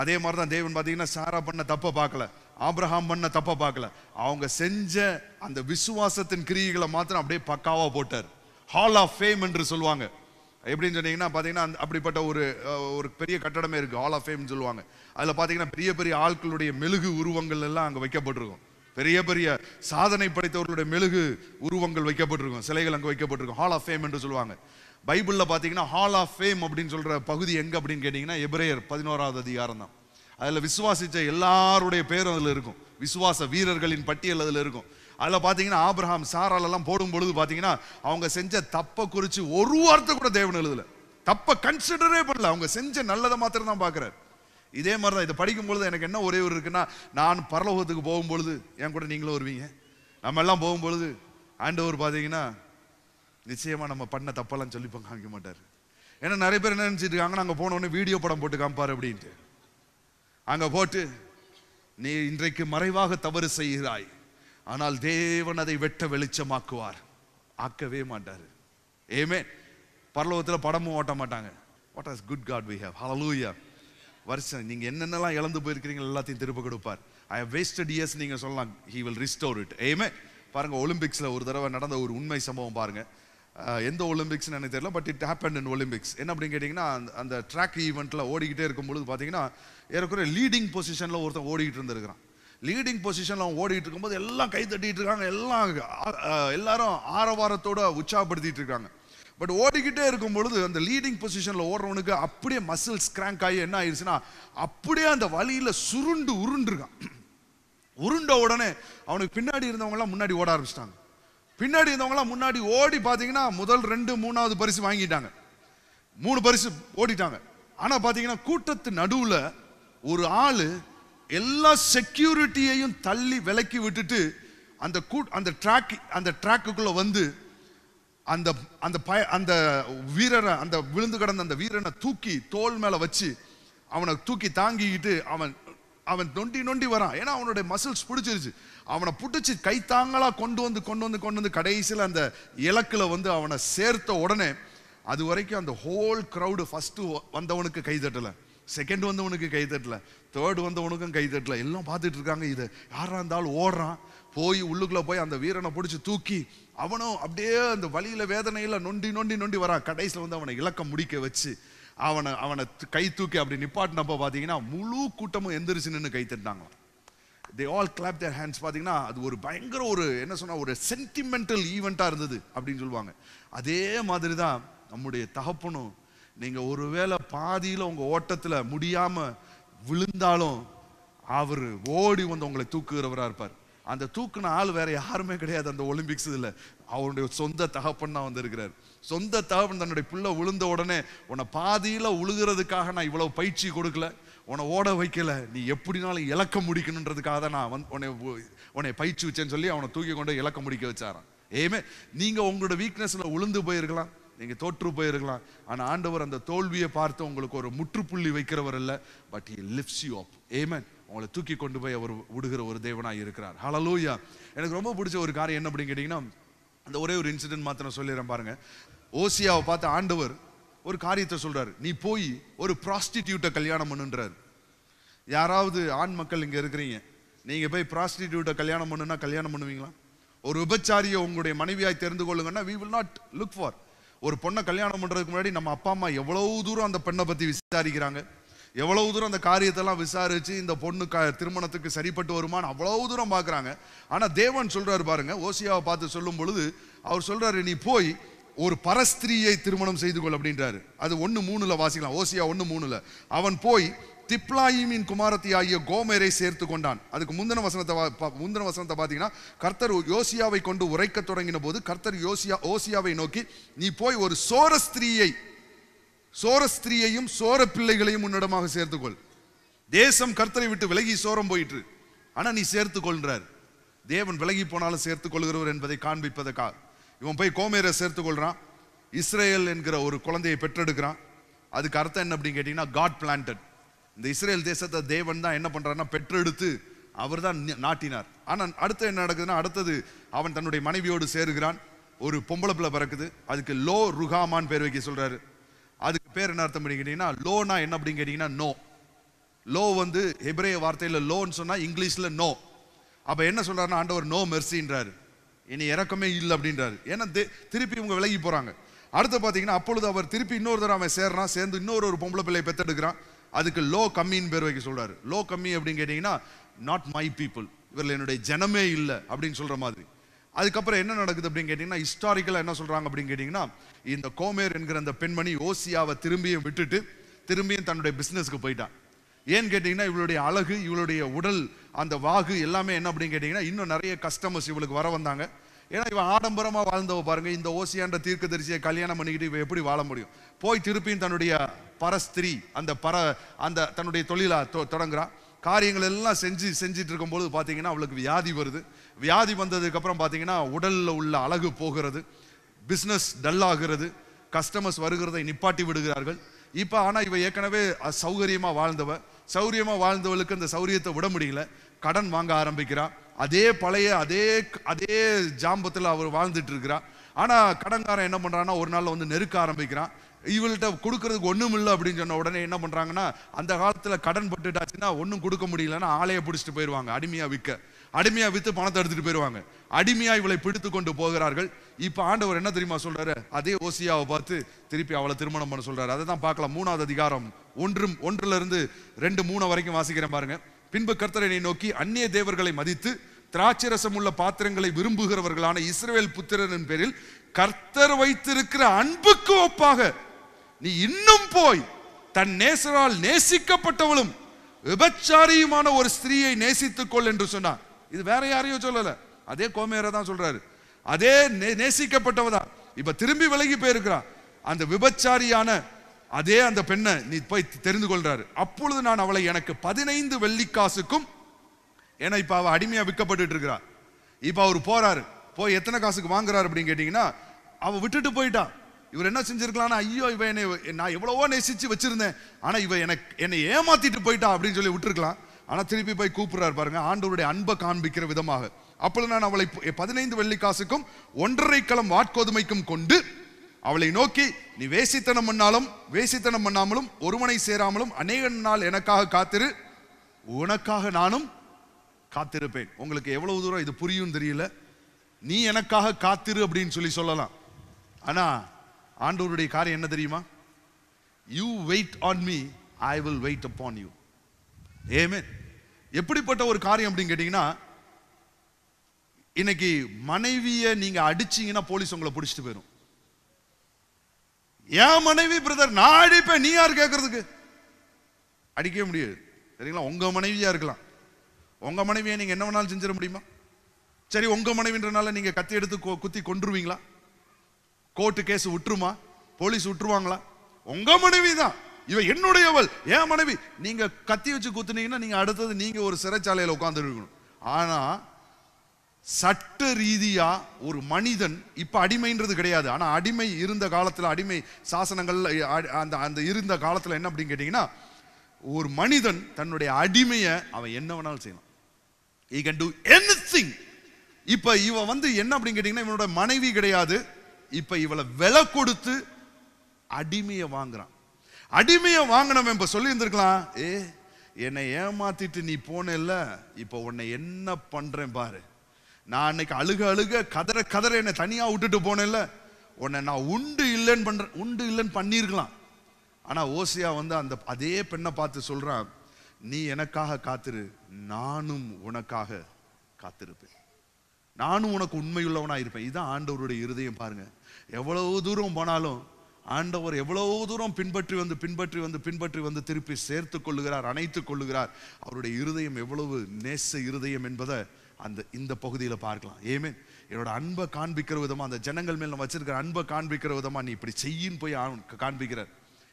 அதே மாதிரி தான் தேவன் பார்த்தீங்கன்னா சாரா பண்ண தப்பை பார்க்கல, ஆபிரகாம் பண்ண தப்பை பார்க்கல. அவங்க செஞ்ச அந்த விசுவாசத்தின் கிரியைகளை மாத்திரம் அப்படியே பக்காவா போட்டார். ஹால் ஆஃப் ஃபேம் என்று சொல்லுவாங்க. எப்படின்னு சொன்னீங்கன்னா பார்த்தீங்கன்னா அப்படிப்பட்ட ஒரு பெரிய கட்டடமே இருக்கு, ஹால் ஆஃப் ஃபேம் சொல்லுவாங்க. அதில் பார்த்தீங்கன்னா பெரிய பெரிய ஆட்களுடைய மெழுகு உருவங்கள் எல்லாம் அங்கே வைக்கப்பட்டிருக்கும். பெரிய பெரிய சாதனை படைத்தவர்களுடைய மெழுகு உருவங்கள் வைக்கப்பட்டிருக்கும், சிலைகள் அங்கே வைக்கப்பட்டிருக்கும். ஹால் ஆஃப் ஃபேம் என்று சொல்லுவாங்க. பைபிளில் பார்த்தீங்கன்னா ஹால் ஆஃப் ஃபேம் அப்படின்னு சொல்ற பகுதி எங்க அப்படின்னு கேட்டீங்கன்னா எபிரேயர் 11வது அதிகாரம் தான். அதில் விசுவாசிச்ச எல்லாருடைய பேரும் அதில் இருக்கும். விசுவாச வீரர்களின் பட்டியல் அதில் இருக்கும். அதில் பார்த்தீங்கன்னா ஆபிரகாம் சாராலெல்லாம் போடும் பொழுது பார்த்தீங்கன்னா அவங்க செஞ்ச தப்பை குறித்து ஒரு வார்த்தை கூட தேவன் எழுதல. தப்பை கன்சிடரே பண்ணல. அவங்க செஞ்ச நல்லதை மாத்திரம் தான் பார்க்குறாரு. இதே மாதிரி தான் இதை படிக்கும் பொழுது எனக்கு என்ன ஒரே ஒரு இருக்குன்னா, நான் பரலோகத்துக்கு போகும்பொழுது என் கூட நீங்களும் வருவீங்க. நம்ம எல்லாம் போகும்பொழுது ஆண்டவர் பார்த்தீங்கன்னா நிச்சயமா நம்ம பண்ண தப்பெல்லாம் சொல்லி காமிக்க மாட்டார். ஏன்னா நிறைய பேர் என்ன நினைச்சிட்டு இருக்காங்கன்னா, அங்கே போன உடனே வீடியோ படம் போட்டு காமிப்பார் அப்படின்ட்டு. அங்கே போட்டு நீ இன்றைக்கு மறைவாக தவறு செய்கிறாய், ஆனால் தேவன் அதை வெட்ட வெளிச்சமாக்குவார். ஆக்கவே மாட்டார். ஆமென். பரலோகத்தில் படமும் ஓட்ட மாட்டாங்க. What is good God we have. Hallelujah. வருஷம் நீங்க என்னென்னலாம் இழந்து போயிருக்கிறீங்க எல்லாத்தையும் திருப்ப கொடுப்பார். I have wasted years நீங்க சொல்லலாம், he will restore it. ஆமென். பாருங்க, ஒலிம்பிக்ஸ்ல ஒரு தடவை நடந்த ஒரு உண்மை சம்பவம் பாருங்க. எந்த ஒலிம்பிக்ஸ்னு எனக்கு தெரியல, but it happen in Olympics. என்ன அப்படின்னு கேட்டிங்கன்னா, அந்த ட்ராக் ஈவெண்ட்டில் ஓடிக்கிட்டே இருக்கும்பொழுது பார்த்தீங்கன்னா ஏறக்குறைய லீடிங் பொசிஷனில் ஒருத்தன் ஓடிக்கிட்டு இருந்திருக்கிறான். லீடிங் பொசிஷனில் அவன் ஓடிக்கிட்டு இருக்கும்போது எல்லாம் கை தட்டிகிட்டு இருக்காங்க, எல்லாரும் ஆரவாரத்தோடு உற்சாகப்படுத்திட்டு இருக்காங்க. பட் ஓடிக்கிட்டே இருக்கும் பொழுது அந்த லீடிங் பொசிஷனில் ஓடுறவனுக்கு அப்படியே மசில்ஸ் கிராங்க் ஆகி என்ன ஆயிடுச்சுன்னா, அப்படியே அந்த வழியில் உருண்டுருக்கான். உருண்ட உடனே அவனுக்கு பின்னாடி இருந்தவங்கலாம் முன்னாடி ஓட ஆரம்பிச்சிட்டாங்க. பின்னாடி இருந்தவங்களாம் முன்னாடி ஓடி பார்த்தீங்கன்னா முதல் 2, 3வது பரிசு வாங்கிட்டாங்க. 3 பரிசு ஓடிட்டாங்க. ஆனா பார்த்தீங்கன்னா கூட்டத்து நடுவில் ஒரு ஆளு எல்லா செக்யூரிட்டியையும் தள்ளி விலக்கி விட்டுட்டு அந்த ட்ராக்குக்குள்ள வந்து அந்த வீரரை, அந்த விழுந்து கிடந்த அந்த வீரனை தூக்கி தோல் மேல வச்சு அவனை தூக்கி தாங்கிக்கிட்டு அவன் நொண்டி வரான். ஏன்னா அவனுடைய மசில்ஸ் பிடிச்சிருச்சு. அவனை பிடிச்சி கைத்தாங்களா கொண்டு வந்து கடைசியில் அந்த இலக்குல வந்து அவனை சேர்த்த உடனே அது வரைக்கும் அந்த ஹோல் கிரௌடு ஃபர்ஸ்ட் வந்தவனுக்கு கை தட்டல, செகண்ட் வந்தவனுக்கு கை தட்டல, தேர்ட் வந்தவனுக்கும் கை தட்டல. எல்லாம் பார்த்துட்டு இருக்காங்க. இதை யாரா இருந்தாலும் ஓடுறான், போய் உள்ளுக்குள்ள போய் அந்த வீரனை பிடிச்சி தூக்கி அவனும் அப்படியே அந்த வழியில வேதனையில நொண்டி நொண்டி நொண்டி வரான். கடைசியில் வந்து அவனை இலக்கம் முடிக்க வச்சு அவனை கை தூக்கி அப்படி நிப்பாட்டினப்போ பார்த்தீங்கன்னா முழு கூட்டமும் எந்திரிச்சு நின்று கை தட்டினாங்க. they all clap their hands. பார்த்தீங்கன்னா அது ஒரு பயங்கர ஒரு என்ன சொன்னா ஒரு சென்டிமெண்டல் ஈவெண்ட்டாக இருந்தது அப்படின்னு சொல்லுவாங்க. அதே மாதிரி தான் நம்முடைய தகப்பனும். நீங்கள் ஒருவேளை பாதியில் உங்கள் ஓட்டத்தில் முடியாமல் விழுந்தாலும் அவர் ஓடி வந்து உங்களை தூக்குகிறவராக இருப்பார். அந்த தூக்குன ஆள் வேற யாருமே கிடையாது அந்த ஒலிம்பிக்ஸ் இதில். அவருடைய சொந்த தகப்பன் தான் வந்திருக்கிறார். சொந்த தகப்பன் தன்னுடைய பிள்ளை விழுந்த உடனே உன்னை பாதியில் உழுகிறதுக்காக நான் இவ்வளவு பயிற்சி கொடுக்கல, உன்னை ஓட வைக்கல, நீ எப்படினாலும் இலக்க முடிக்கணுன்றதுக்காக தான் நான் உன்னை பயிற்சி வச்சேன்னு சொல்லி அவனை தூக்கி கொண்டு இலக்க முடிக்க வச்சாரான். ஏமே நீங்கள் உங்களோட வீக்னஸ்ல உளுந்து போயிருக்கலாம், நீங்க தோற்று போயிருக்கலாம். ஆனா ஆண்டவர் அந்த தோல்வியை பார்த்து உங்களுக்கு ஒரு முற்றுப்புள்ளி வைக்கிறவர் இல்ல, but he lifts you up. Amen. உங்களை தூக்கி கொண்டு போய் அவர் விடுகிற ஒரு தேவனாய் இருக்கிறார். ஹல்லேலூயா. எனக்கு ரொம்ப பிடிச்ச ஒரு காரியம் என்ன அப்படின்னு கேட்டீங்கன்னா, அந்த ஒரே ஒரு இன்சிடென்ட் மாத்திரம் சொல்லிடுறேன் பாருங்க. ஓசியாவை பார்த்து ஆண்டவர் ஒரு காரியத்தை சொல்றாரு, நீ போய் ஒரு ப்ராஸ்டிடியூட்டை கல்யாணம் பண்ணுன்றார். யாராவது ஆண் மக்கள் இங்க இருக்கிறீங்க, நீங்க போய் ப்ராஸ்டிடியூட்டை கல்யாணம் பண்ணுன்னா கல்யாணம் பண்ணுவீங்களா? ஒரு விபச்சாரியை உங்களுடைய மனைவியாய் தெரிந்து கொள்ளுங்கன்னா we will not look for. ஒரு பொண்ணை கல்யாணம் பண்றதுக்கு முன்னாடி நம்ம அப்பா அம்மா எவ்வளவு தூரம் அந்த பெண்ணை பத்தி விசாரிக்கிறாங்க, எவ்வளவு தூரம் அந்த காரியத்தெல்லாம் விசாரிச்சு இந்த பொண்ணு திருமணத்துக்கு சரிப்பட்டு வருமானு அவ்வளவு தூரம் பார்க்குறாங்க. ஆனா தேவன் சொல்றாரு பாருங்க, ஓசியாவை பார்த்து சொல்லும் பொழுது அவர் சொல்றாரு, நீ போய் ஒரு பரஸ்திரியை திருமணம் செய்து கொள் அப்படின்றாரு. அது 1:3 வாசிக்கலாம். ஓசியா 1:3. அவன் போய் திப்லாயிமின் குமாரத்தி ஆகிய கோமேரை சேர்த்து கொண்டான். அதுக்கு முந்தின வசனத்தை பார்த்தீங்கன்னா, கர்த்தர் யோசியாவை கொண்டு உரைக்க தொடங்கின போது கர்த்தர் ஓசியாவை நோக்கி, நீ போய் ஒரு சோர ஸ்திரீயையும் சோர பிள்ளைகளையும் உன்னிடமாக சேர்த்துக்கொள். தேசம் கர்த்தரை விட்டு விலகி சோரம் போயிட்டு, ஆனா நீ சேர்த்துக்கொள்றார். தேவன் விலகி போனாலும் சேர்த்துக் கொள்கிறவர் என்பதை காண்பிப்பதற்காக இவன் போய் கோமேரை சேர்த்துக் கொள்றான். இஸ்ரேல் என்கிற ஒரு குழந்தையை பெற்றெடுக்கிறான். அதுக்கு அர்த்தம் என்ன அப்படின்னு கேட்டீங்கன்னா, காட் பிளான்டட். இந்த இஸ்ரேல் தேசத்தை தேவன் தான் என்ன பண்றாருன்னா பெற்றெடுத்து அவர் தான் நாட்டினார். ஆனா அடுத்து என்ன நடக்குதுன்னா, அடுத்தது அவன் தன்னுடைய மனைவியோடு சேருகிறான். ஒரு பொம்பளை பிள்ளை பிறக்குது. அதுக்கு லோ ருகாமான் பேர் வைக்க சொல்றாரு. அதுக்கு பேர் என்ன அர்த்தம் கேட்டீங்கன்னா, லோனா என்ன அப்படின்னு கேட்டீங்கன்னா நோ. லோ வந்து ஹெப்ரேய வார்த்தையில லோன்னு சொன்னா இங்கிலீஷ்ல நோ. அப்ப என்ன சொல்றாருன்னா, ஆண்டவர் நோ மெர்சின்றாரு, இனி இறக்கமே இல்லை அப்படின்றாரு. ஏன்னா திருப்பி இவங்க விலகி போறாங்க. அடுத்து பாத்தீங்கன்னா, அப்பொழுது அவர் திருப்பி இன்னொரு தடவை அவன் சேர்றான். சேர்ந்து இன்னொரு பொம்பளை பிள்ளையை பெத்தெடுக்கிறான். அதுக்கு லோ கம்மின்னு பேர் வைக்க சொல்றாரு. லோ கம்மி அப்படின்னு கேட்டீங்கன்னா, நாட் மை பீப்புள், இவர்கள் என்னுடைய ஜனமே இல்லை அப்படின்னு சொல்ற மாதிரி. அதுக்கப்புறம் என்ன நடக்குது அப்படின்னு கேட்டீங்கன்னா, ஹிஸ்டாரிக்கலா என்ன சொல்றாங்க அப்படின்னு கேட்டீங்கன்னா, இந்த கோமேர் என்கிற அந்த பெண்மணி ஓசியாவை திரும்பியும் விட்டுட்டு திரும்பியும் தன்னுடைய பிசினஸ்க்கு போயிட்டான். ஏன்னு கேட்டீங்கன்னா, இவளுடைய அழகு, இவளுடைய உடல், அந்த வாகு எல்லாமே என்ன அப்படின்னு கேட்டீங்கன்னா, இன்னும் நிறைய கஸ்டமர்ஸ் இவளுக்கு வர வந்தாங்க. ஏன்னா இவன் ஆடம்பரமா வாழ்ந்தவ பாருங்க. இந்த ஓசியான்ற தீர்க்கதரிசியை கல்யாணம் பண்ணிக்கிட்டு இவ எப்படி வாழ முடியும்? போய் திருப்பியும் தன்னுடைய பரஸ்திரி அந்த தன்னுடைய தொழிலா தொடங்குறான். காரியங்கள் எல்லாம் செஞ்சிட்டு இருக்கும்போது பார்த்தீங்கன்னா அவளுக்கு வியாதி வருது. வியாதி வந்ததுக்கு அப்புறம் பார்த்தீங்கன்னா உடல்ல உள்ள அழகு போகிறது, பிஸ்னஸ் டல் ஆகிறது, கஸ்டமர்ஸ் வருகிறதை நிப்பாட்டி விடுகிறார்கள். இப்போ ஆனால் இவ ஏற்கனவே சௌகரியமா வாழ்ந்தவளுக்கு அந்த சௌரியத்தை விட முடியல, கடன் வாங்க ஆரம்பிக்கிறான். அதே பழைய அதே ஜாம்பத்தில் அவர் வாழ்ந்துட்டு இருக்கிறார். ஆனா கடன்காரன் என்ன பண்றான்னா, ஒரு நாள் வந்து நெருக்க ஆரம்பிக்கிறான். இவள்கிட்ட கொடுக்கறதுக்கு ஒண்ணும் இல்லை அப்படின்னு சொன்ன உடனே என்ன பண்றாங்கன்னா, அந்த காலத்துல கடன் பட்டுட்டாச்சுன்னா ஒன்றும் கொடுக்க முடியலன்னா ஆளைய பிடிச்சிட்டு போயிடுவாங்க. அடிமையா வித்து பணத்தை எடுத்துட்டு போயிடுவாங்க. அடிமையா இவளை பிடித்து கொண்டு போகிறார்கள். இப்ப ஆண்டவர் என்ன தெரியுமா சொல்றாரு? அதே ஓசியாவை பார்த்து திருப்பி அவளை திருமணம் பண்ண சொல்றாரு. அதை தான் பார்க்கலாம். 3வது அதிகாரம் 1-3 வரைக்கும் வாசிக்கிறேன் பாருங்க. பின்பு கர்த்தரை நோக்கி, அந்நிய தேவர்களை மதித்து திராட்சரசம் உள்ள பாத்திரங்களை விரும்புகிறவர்களான இஸ்ரவேல் புத்திரரின் பேரில் கர்த்தர் வைத்திருக்கிற அன்புக்கு ஒப்பாக நீ இன்னும் போய் தன் நேசரால் நேசிக்கப்பட்டவளும் விபச்சாரியுமான ஒரு ஸ்திரீயை நேசித்துக் கொள் என்று சொன்னார். இது வேற யாரையும் சொல்லல, அதே கோமேரை தான் சொல்றாரு. அதே நேசிக்கப்பட்டவதான் இப்ப திரும்பி விலகி போயிருக்கிறான். அந்த விபச்சாரியான அதே அந்த பெண்ணை நீ போய் தெரிந்து கொள்றாரு. அப்பொழுது நான் அவளை எனக்கு 15 வெள்ளிக்காசுக்கும், ஏன்னா இப்ப அவ அடிமையா விற்கப்பட்டு இருக்கிறா. இப்ப அவர் போறாரு, போய் எத்தனை காசுக்கு வாங்குறாரு அப்படின்னு கேட்டீங்கன்னா, அவ விட்டுட்டு போயிட்டா. இவர் என்ன செஞ்சிருக்கலாம்னா, ஐயோ இவ என்னை நான் எவ்வளவோ நேசிச்சு வச்சிருந்தேன், ஆனா இவ என்னை ஏமாத்திட்டு போயிட்டா அப்படின்னு சொல்லி விட்டுருக்கலாம். ஆனா திருப்பி போய் கூப்பிடுறாரு பாருங்க, ஆண்டவருடைய அன்பை காண்பிக்கிற விதமாக. அப்பொழுது நான் அவளை 15 வெள்ளிக்காசுக்கும் 1.5 கலம் வாட்கோதுமைக்கும் கொண்டு அவளை நோக்கி, நீ வேசித்தனம் பண்ணாமலும் ஒருவனை சேராமலும் அநேக நாள் எனக்காக காத்திரு, உனக்காக நானும் காத்திருப்பேன். உங்களுக்கு எவ்வளவு தூரம் இது புரியும் தெரியல. நீ எனக்காக காத்திரு அப்படின்னு சொல்லலாம். ஆனா ஆண்டவருடைய காரியம் என்ன தெரியுமா? You wait on me, I will wait upon you. Amen. எப்படிப்பட்ட ஒரு காரியம் அப்படின்னு கேட்டீங்கன்னா, இன்னைக்கு மனைவியை நீங்க அடிச்சீங்கன்னா போலீஸ் உங்களை பிடிச்சிட்டு போயிடும். என் மனைவி பிரதர் நான் அடிப்பேன், நீ யார் கேட்கறதுக்கு? அடிக்கவே முடியாது. சரிங்களா? உங்க மனைவியா இருக்கலாம். உங்க மனைவியை நீங்க என்ன வேணாலும் செஞ்சிட முடியுமா? சரி, உங்க மனைவின்றனால நீங்க கத்தி எடுத்து குத்தி கொன்றுவீங்களா? கோர்ட்டு கேஸ் விட்டுருமா? போலீஸ் விட்டுருவாங்களா? உங்க மனைவி தான், இவ என்னுடையவள், என் மனைவி. நீங்க கத்தி வச்சு குத்துனீங்கன்னா நீங்க அடுத்தது நீங்க ஒரு சிறைச்சாலையில் உட்கார்ந்து இருக்கணும். ஆனா சட்ட ரீதியா ஒரு மனிதன் இப்ப அடிமைன்றது கிடையாது. ஆனா அடிமை இருந்த காலத்துல, அடிமை சாசனங்கள்ல அந்த இருந்த காலத்துல என்ன அப்படின்னு கேட்டீங்கன்னா, ஒரு மனிதன் தன்னுடைய அடிமையை அவன் என்ன வேணாலும் செய்யலாம். he can do anything. இப்ப இவ என்ன அப்படின்னு கேட்டீங்கன்னா, இவனோட மனைவி கிடையாது. இப்ப இவளை விலை கொடுத்து அடிமையை வாங்குறான். அடிமையை வாங்கினவன் இப்ப சொல்லி இருந்திருக்கலாம், என்னை ஏமாத்திட்டு நீ போனேல்ல, இப்ப உன்னை என்ன பண்றேன் பாரு. நான் அன்னைக்கு அழுக கதற கதற என்னை தனியா விட்டுட்டு போனேன்ல, உன்னை நான் உண்டு இல்லைன்னு பண்ணிருக்கலாம். ஆனா ஓசியா அந்த அதே பெண்ணை பார்த்து சொல்றான், நீ எனக்காக காத்திரு, நானும் உனக்காக காத்திருப்பேன், நானும் உனக்கு உண்மையுள்ளவனா இருப்பேன். இதுதான் ஆண்டவருடைய இருதயம். பாருங்க, எவ்வளவு தூரம் போனாலும் ஆண்டவர் எவ்வளவு தூரம் பின்பற்றி வந்து திருப்பி சேர்த்து கொள்ளுகிறார், அணைத்துக் கொள்ளுகிறார். அவருடைய இருதயம் எவ்வளவு நேச இருதயம் என்பதை இந்த பகுதியில பார்க்கலாம். ஆமென். என்னோட அன்பை காண்பிக்கிற விதமா, அந்த ஜனங்கள் மேல வச்சிருக்கிற அன்பை காண்பிக்கிற விதமா நீ இப்படி செய்யின்னு போய் காண்பிக்கிற.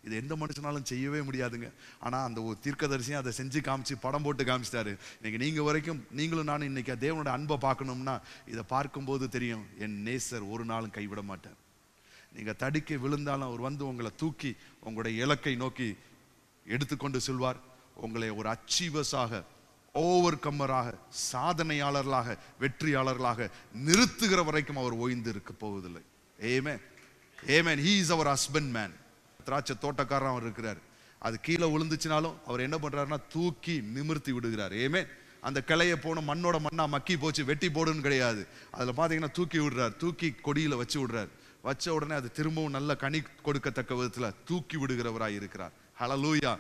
இது எந்த மனுஷனாலும் செய்யவே முடியாதுங்க. ஆனா அந்த ஒரு தீர்க்கதரிசியும் அதை செஞ்சு காமிச்சு படம் போட்டு காமிச்சிட்டாரு. இன்னைக்கு நீங்க வரைக்கும், நீங்களும் நானும் இன்னைக்கு தேவனோட அன்பை பார்க்கணும்னா இதை பார்க்கும்போது தெரியும், என் நேசர் ஒரு நாளும் கைவிட மாட்டார். நீங்க தடுக்கி விழுந்தாலும் அவர் உங்களை தூக்கி உங்களுடைய இலக்கை நோக்கி எடுத்துக்கொண்டு செல்வார். உங்களை ஒரு அச்சீவர்ஸாக, ஓவர் கம்மராக, சாதனையாளர்களாக, வெற்றியாளர்களாக நிறுத்துகிற வரைக்கும் அவர் ஓய்ந்து இருக்க போவதில்லை. ஆமென். ஆமென். he is our husband man. திராட்சை தோட்டக்காரன் அவர் இருக்கிறார். அது கீழே விழுந்துச்சுனாலும் அவர் என்ன பண்றாருன்னா தூக்கி நிமிர்த்தி விடுகிறார். ஆமென். அந்த கிளையை போன மண்ணா மக்கி போச்சு, வெட்டி போடுன்னு கிடையாது. அதுல பாத்தீங்கன்னா தூக்கி விடுறார், தூக்கி கொடியில வச்சு விடுறார். வச்ச உடனே அது திரும்பவும் நல்ல கனி கொடுக்கத்தக்க விதத்துல தூக்கி விடுகிறவராய் இருக்கிறார். ஹல்லேலூயா.